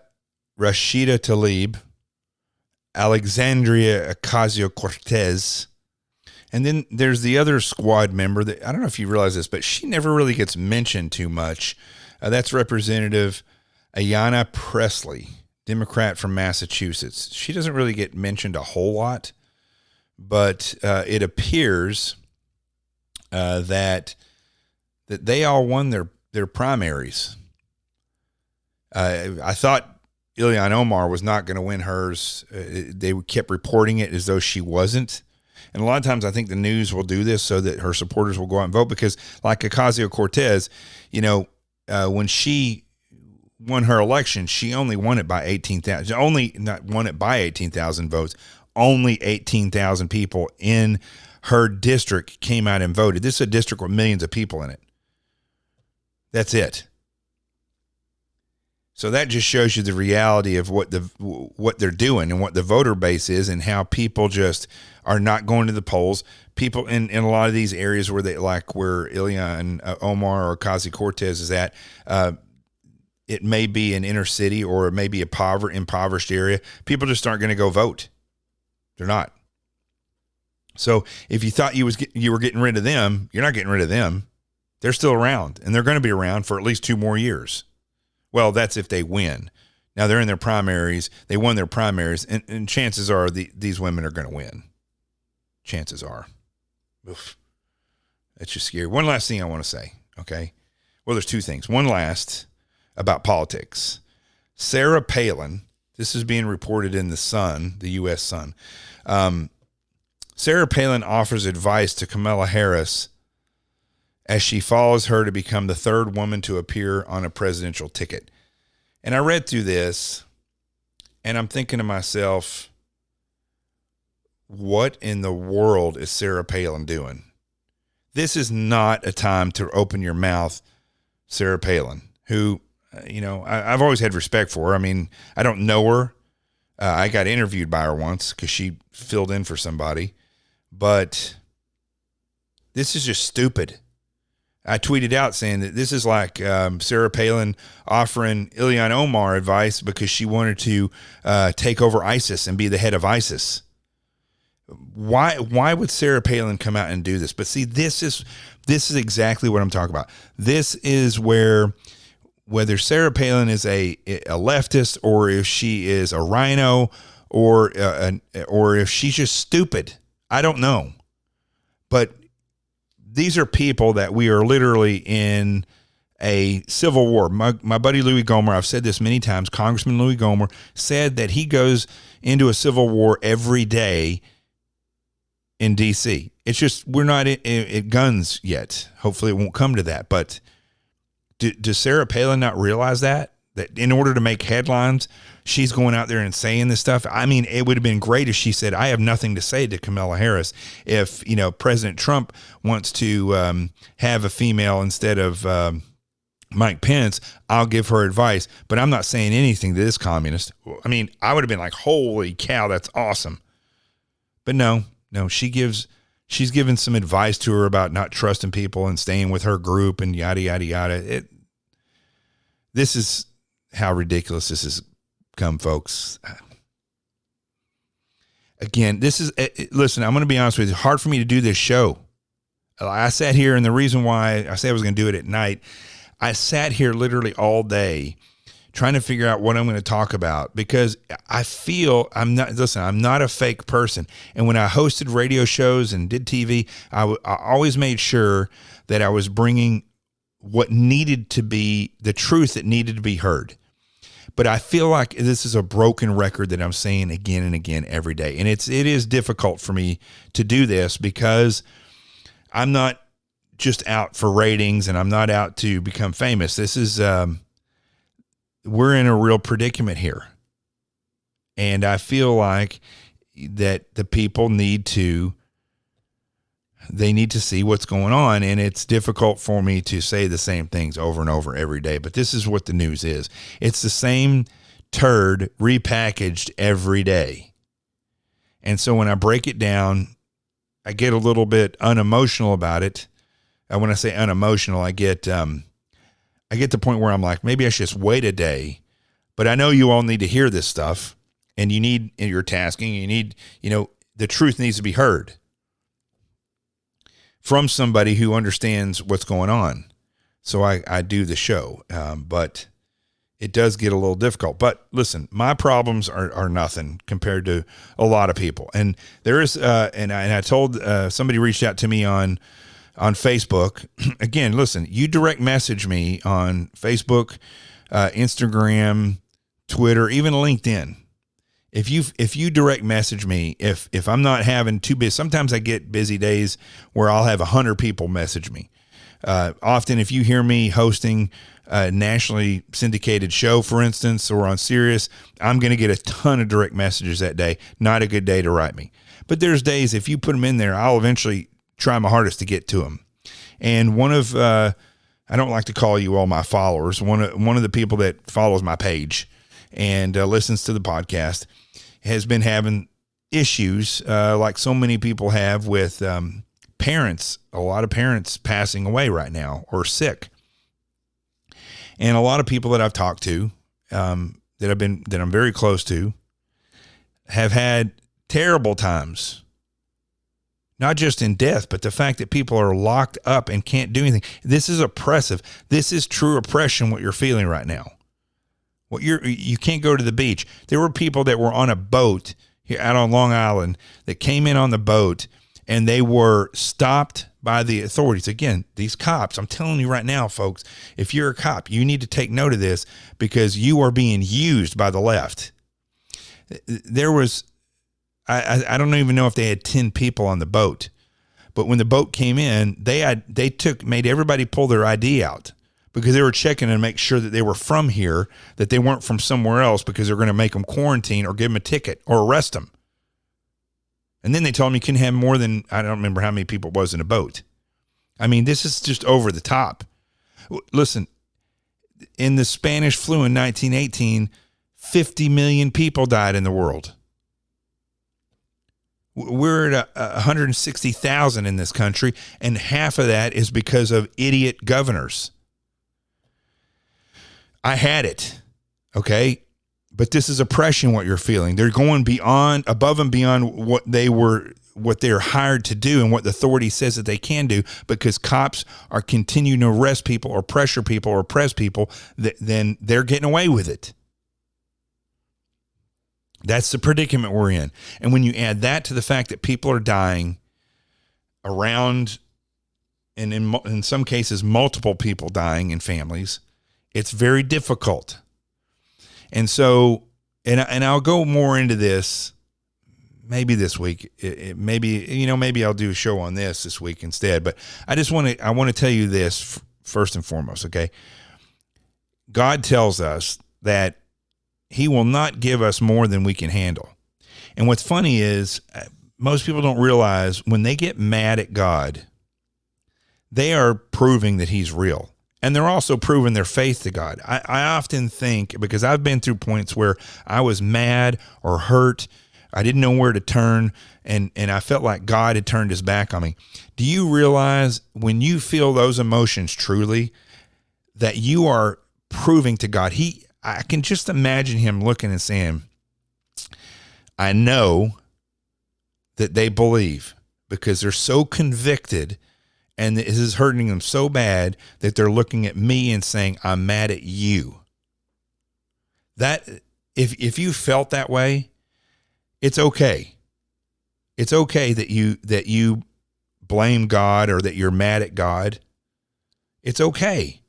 Tlaib, Alexandria Ocasio-Cortez, and then there's the other squad member that, I don't know if you realize this, but she never really gets mentioned too much. That's Representative Ayanna Pressley, Democrat from Massachusetts. She doesn't really get mentioned a whole lot, but it appears that they all won their primaries. I thought Ilhan Omar was not going to win hers. They kept reporting it as though she wasn't. And a lot of times I think the news will do this so that her supporters will go out and vote, because like Ocasio-Cortez, when she won her election, she only won it by 18,000, not won it by 18,000 votes. Only 18,000 people in her district came out and voted. This is a district with millions of people in it. That's it. So that just shows you the reality of what they're doing and what the voter base is, and how people just are not going to the polls. People in a lot of these areas where Ilhan Omar or Ocasio-Cortez is at, it may be an inner city or it may be a impoverished area. People just aren't going to go vote. They're not. So if you thought you were getting rid of them, you're not getting rid of them. They're still around, and they're going to be around for at least 2 more years. Well, that's if they win. Now they're in their primaries. They won their primaries, and chances are these women are going to win. Chances are. Oof. That's just scary. One last thing I want to say, okay? Well, there's 2 things. One last about politics. Sarah Palin, this is being reported in the Sun, the U.S. Sun. Sarah Palin offers advice to Kamala Harris as she follows her to become the 3rd woman to appear on a presidential ticket. And I read through this, and I'm thinking to myself, what in the world is Sarah Palin doing? This is not a time to open your mouth, Sarah Palin, who, I've always had respect for her. I mean, I don't know her. I got interviewed by her once because she filled in for somebody. But this is just stupid. I tweeted out saying that this is like Sarah Palin offering Ilhan Omar advice because she wanted to take over ISIS and be the head of ISIS. Why would Sarah Palin come out and do this? But see, this is exactly what I'm talking about. This is where, whether Sarah Palin is a leftist, or if she is a rhino, or if she's just stupid, I don't know. But these are people that we are literally in a civil war. My buddy Louis Gohmert, I've said this many times, Congressman Louis Gohmert said that he goes into a civil war every day in D.C. It's just, we're not at guns yet. Hopefully it won't come to that. But does Sarah Palin not realize that in order to make headlines, she's going out there and saying this stuff? I mean, it would have been great if she said, I have nothing to say to Kamala Harris. If, President Trump wants to have a female instead of Mike Pence, I'll give her advice, but I'm not saying anything to this communist. I mean, I would have been like, holy cow, that's awesome. But no, she's given some advice to her about not trusting people and staying with her group and yada, yada, yada. This is how ridiculous this has come, folks. Again, listen, I'm going to be honest with you. It's hard for me to do this show. I sat here, and the reason why I said I was going to do it at night, I sat here literally all day trying to figure out what I'm going to talk about, because I feel I'm not a fake person. And when I hosted radio shows and did TV, I always made sure that I was bringing what needed to be the truth that needed to be heard. But I feel like this is a broken record that I'm saying again and again every day. And it is difficult for me to do this, because I'm not just out for ratings, and I'm not out to become famous. This is, we're in a real predicament here. And I feel like that the people need to see what's going on. And it's difficult for me to say the same things over and over every day, but this is what the news is. It's the same turd repackaged every day. And so when I break it down, I get a little bit unemotional about it. And when I say unemotional, I get to the point where I'm like, maybe I should just wait a day. But I know you all need to hear this stuff, and you need, in your tasking, you need, the truth needs to be heard from somebody who understands what's going on. So I do the show, but it does get a little difficult. But listen, my problems are nothing compared to a lot of people. And there is, and I told somebody reached out to me on Facebook. Again, listen, you direct message me on Facebook, Instagram, Twitter, even LinkedIn. If you direct message me, if I'm not having too busy, sometimes I get busy days where I'll have 100 people message me. Often if you hear me hosting a nationally syndicated show, for instance, or on Sirius, I'm going to get a ton of direct messages that day. Not a good day to write me. But there's days, if you put them in there, I'll eventually try my hardest to get to them. And one of, I don't like to call you all my followers. One of the people that follows my page and listens to the podcast has been having issues, like so many people have, with parents. A lot of parents passing away right now or sick, and a lot of people that I've talked to, that I'm very close to, have had terrible times. Not just in death, but the fact that people are locked up and can't do anything. This is oppressive. This is true oppression, what you're feeling right now. You can't go to the beach. There were people that were on a boat here out on Long Island that came in on the boat, and they were stopped by the authorities. Again, these cops, I'm telling you right now, folks, if you're a cop, you need to take note of this, because you are being used by the left. There was, I don't even know if they had 10 people on the boat, but when the boat came in, made everybody pull their ID out, because they were checking and make sure that they were from here, that they weren't from somewhere else, because they're going to make them quarantine or give them a ticket or arrest them. And then they told me you couldn't have more than, I don't remember how many people it was in a boat. I mean, this is just over the top. Listen, in the Spanish flu in 1918, 50 million people died in the world. We're at 160,000 in this country, and half of that is because of idiot governors. I had it, okay? But this is oppression, what you're feeling. They're going above and beyond what they're hired to do and what the authority says that they can do, because cops are continuing to arrest people or pressure people or oppress people. Then they're getting away with it. That's the predicament we're in. And when you add that to the fact that people are dying around, and in some cases, multiple people dying in families, it's very difficult. And so, and I'll go more into this maybe this week. Maybe I'll do a show on this week instead. But I want to tell you this first and foremost, okay? God tells us that He will not give us more than we can handle. And what's funny is most people don't realize when they get mad at God, they are proving that He's real. And they're also proving their faith to God. I often think, because I've been through points where I was mad or hurt, I didn't know where to turn, and I felt like God had turned His back on me. Do you realize when you feel those emotions truly, that you are proving to God? I can just imagine Him looking and saying, I know that they believe, because they're so convicted, and this is hurting them so bad that they're looking at me and saying, I'm mad at you. That if you felt that way, it's okay. It's okay that you blame God or that you're mad at God. It's okay.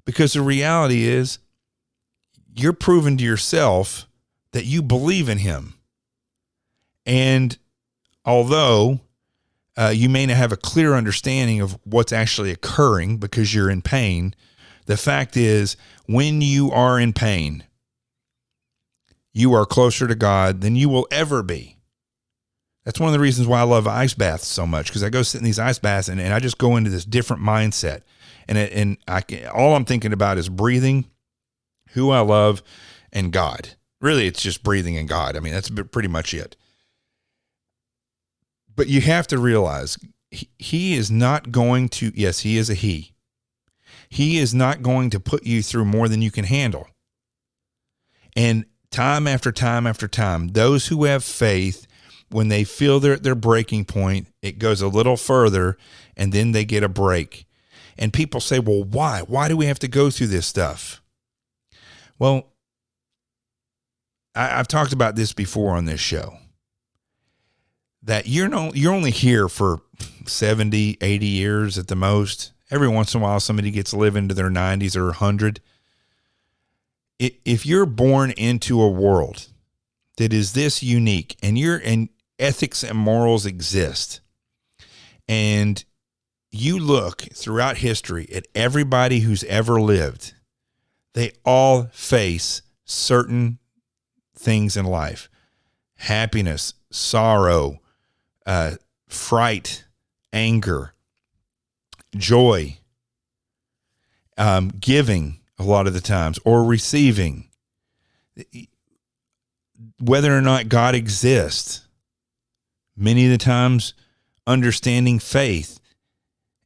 Because the reality is, you're proving to yourself that you believe in Him. And although you may not have a clear understanding of what's actually occurring because you're in pain, the fact is, when you are in pain, you are closer to God than you will ever be. That's one of the reasons why I love ice baths so much, because I go sit in these ice baths and I just go into this different mindset. And all I'm thinking about is breathing, who I love, and God. Really, it's just breathing and God. I mean, that's pretty much it. But you have to realize he is not going to, yes, he is a he. He is not going to put you through more than you can handle. And time after time after time, those who have faith, when they feel they're at their breaking point, it goes a little further and then they get a break. And people say, well, why? Why do we have to go through this stuff? Well, I've talked about this before on this show, that you're only here for 70, 80 years at the most. Every once in a while, somebody gets to live into their 90s or 100. If you're born into a world that is this unique and ethics and morals exist, and you look throughout history at everybody who's ever lived, they all face certain things in life: happiness, sorrow, fright, anger, joy, giving a lot of the times, or receiving. Whether or not God exists, many of the times understanding faith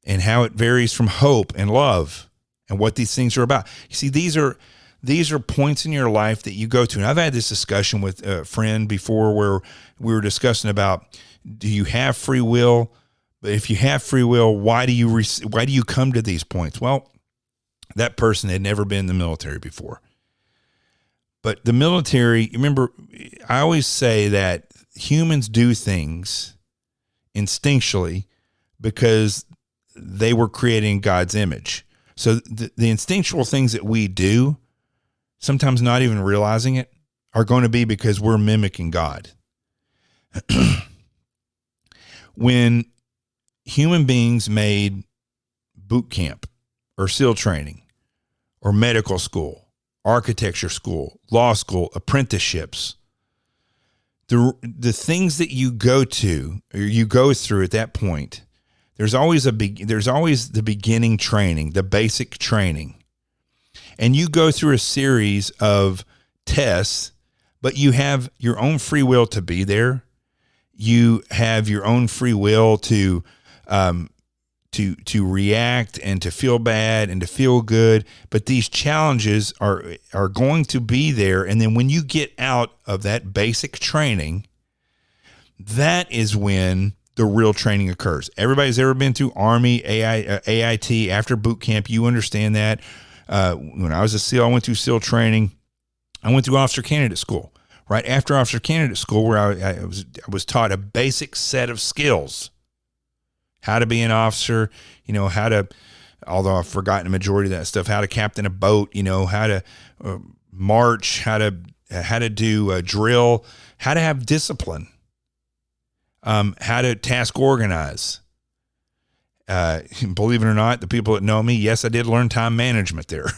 and how it varies from hope and love and what these things are about. You see, these are points in your life that you go to. And I've had this discussion with a friend before where we were discussing about, do you have free will? But if you have free will, why do you come to these points? Well, that person had never been in the military before. But the military, remember, I always say that humans do things instinctually because they were creating God's image. So the instinctual things that we do, sometimes not even realizing it, are going to be because we're mimicking God. When human beings made boot camp or SEAL training or medical school, architecture school, law school, apprenticeships, the things that you go to or you go through at that point, there's always the beginning training, the basic training. And you go through a series of tests, but you have your own free will to be there. You have your own free will to react and to feel bad and to feel good. But these challenges are going to be there. And then when you get out of that basic training, that is when the real training occurs. Everybody's ever been through Army, AIT, after boot camp, you understand that. When I was a SEAL, I went through SEAL training. I went through officer candidate school. Right after officer candidate school, where I was taught a basic set of skills: how to be an officer, how to, although I've forgotten a majority of that stuff, how to captain a boat, how to march, how to do a drill, how to have discipline, how to task organize. Believe it or not, the people that know me, yes, I did learn time management there.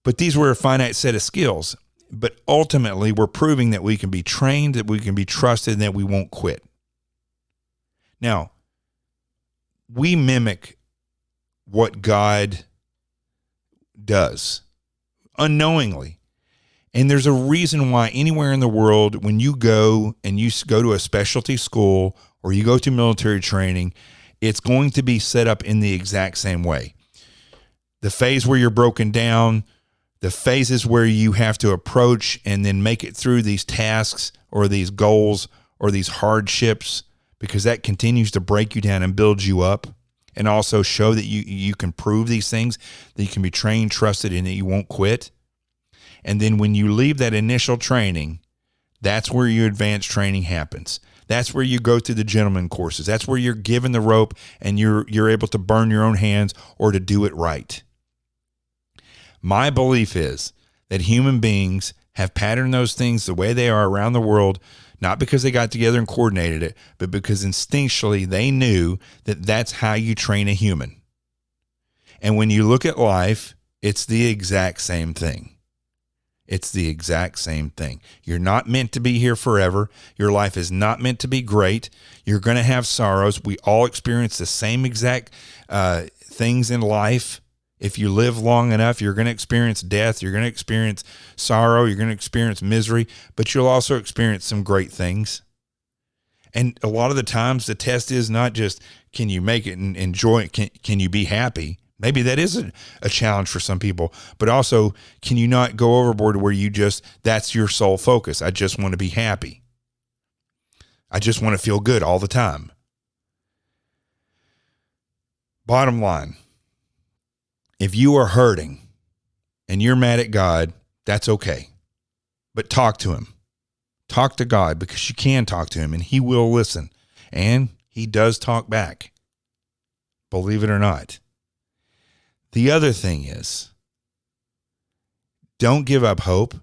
But these were a finite set of skills. But ultimately, we're proving that we can be trained, that we can be trusted, and that we won't quit. Now, we mimic what God does unknowingly. And there's a reason why anywhere in the world, when you go and you go to a specialty school or you go to military training, it's going to be set up in the exact same way. The phase where you're broken down, the phases where you have to approach and then make it through these tasks or these goals or these hardships, because that continues to break you down and build you up, and also show that you can prove these things, that you can be trained, trusted, and that you won't quit. And then when you leave that initial training, that's where your advanced training happens. That's where you go through the gentleman courses. That's where you're given the rope and you're able to burn your own hands or to do it right. My belief is that human beings have patterned those things the way they are around the world, not because they got together and coordinated it, but because instinctually they knew that that's how you train a human. And when you look at life, it's the exact same thing. It's the exact same thing. You're not meant to be here forever. Your life is not meant to be great. You're going to have sorrows. We all experience the same exact things in life. If you live long enough, you're going to experience death. You're going to experience sorrow. You're going to experience misery, but you'll also experience some great things. And a lot of the times the test is not just, can you make it and enjoy it? Can you be happy? Maybe that is a challenge for some people, but also, can you not go overboard where that's your sole focus? I just want to be happy. I just want to feel good all the time. Bottom line, if you are hurting and you're mad at God, that's okay. But talk to him. Talk to God, because you can talk to him and he will listen. And he does talk back. Believe it or not. The other thing is, don't give up hope.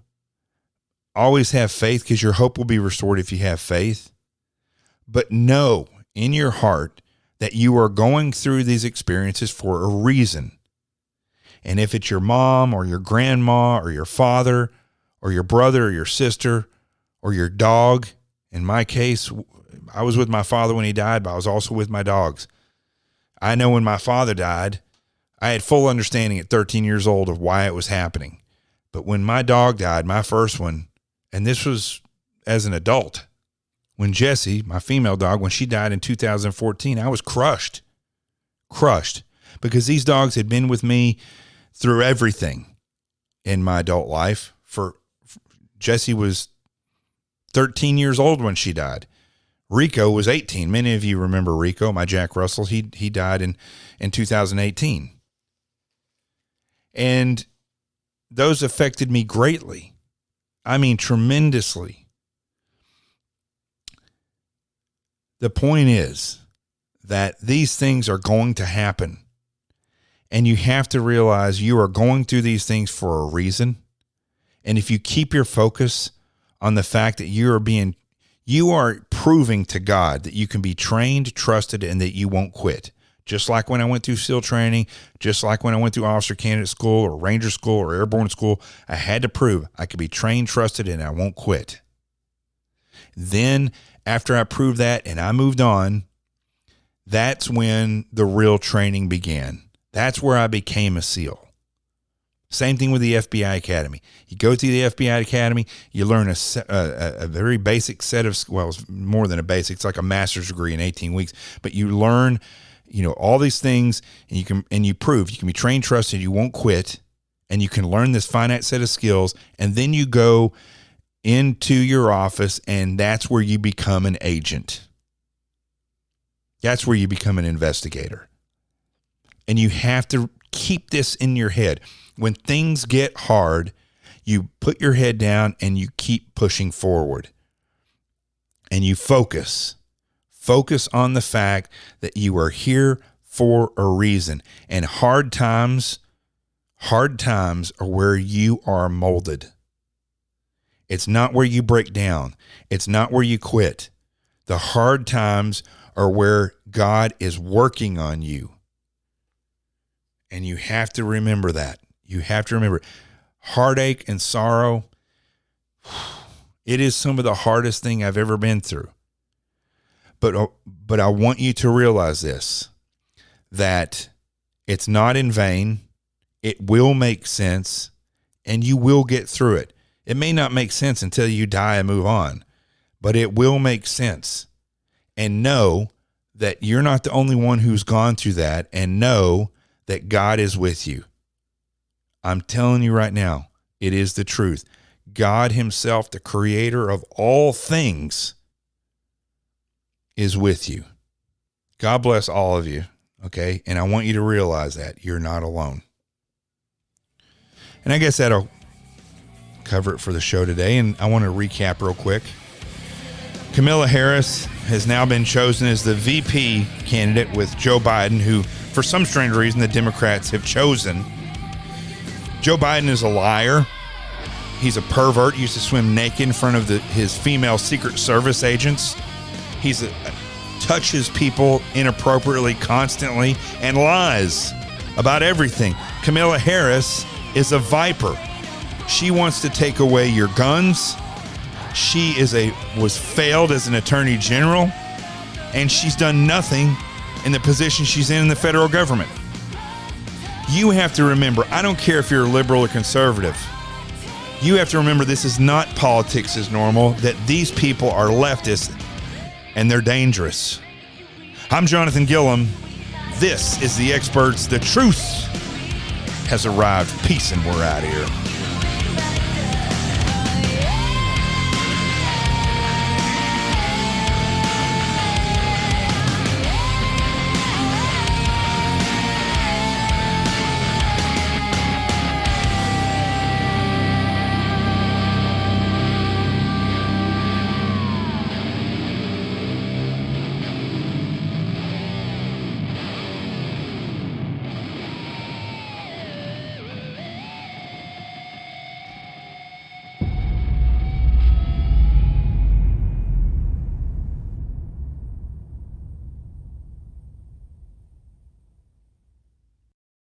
Always have faith, because your hope will be restored if you have faith. But know in your heart that you are going through these experiences for a reason. And if it's your mom or your grandma or your father or your brother or your sister or your dog, in my case, I was with my father when he died, but I was also with my dogs. I know when my father died, I had full understanding at 13 years old of why it was happening. But when my dog died, my first one, and this was as an adult, when Jessie, my female dog, when she died in 2014, I was crushed, because these dogs had been with me through everything in my adult life. Jessie was 13 years old when she died. Rico was 18. Many of you remember Rico, my Jack Russell. He died in 2018. And those affected me greatly. I mean, tremendously. The point is that these things are going to happen. And you have to realize you are going through these things for a reason. And if you keep your focus on the fact that you are proving to God that you can be trained, trusted, and that you won't quit. Just like when I went through SEAL training, just like when I went through officer candidate school or ranger school or airborne school, I had to prove I could be trained, trusted, and I won't quit. Then after I proved that and I moved on, that's when the real training began. That's where I became a SEAL. Same thing with the FBI Academy. You go through the FBI Academy, you learn a very basic set of, well, it's more than a basic. It's like a master's degree in 18 weeks. But you learn, all these things, and you prove you can be trained, trusted, you won't quit, and you can learn this finite set of skills, and then you go into your office, and that's where you become an agent. That's where you become an investigator. And you have to keep this in your head. When things get hard, you put your head down and you keep pushing forward. And you focus. Focus on the fact that you are here for a reason. And hard times are where you are molded. It's not where you break down. It's not where you quit. The hard times are where God is working on you. And you have to remember that. You have to remember heartache and sorrow. It is some of the hardest thing I've ever been through. But I want you to realize this, that it's not in vain. It will make sense, and you will get through it. It may not make sense until you die and move on, but it will make sense. And know that you're not the only one who's gone through that, and know that God is with you. I'm telling you right now, it is the truth. God himself, the creator of all things, is with you. God bless all of you, okay? And I want you to realize that you're not alone. And I guess that'll cover it for the show today, and I want to recap real quick. Kamala Harris has now been chosen as the VP candidate with Joe Biden, who, for some strange reason, the Democrats have chosen. Joe Biden is a liar. He's a pervert. He used to swim naked in front of his female Secret Service agents. He's touches people inappropriately constantly and lies about everything. Kamala Harris is a viper. She wants to take away your guns. She was failed as an attorney general, and she's done nothing in the position she's in the federal government. You have to remember, I don't care if you're liberal or conservative. You have to remember this is not politics as normal, that these people are leftists. and they're dangerous. I'm Jonathan Gilliam. This is The Experts. The truth has arrived. Peace, and we're out of here.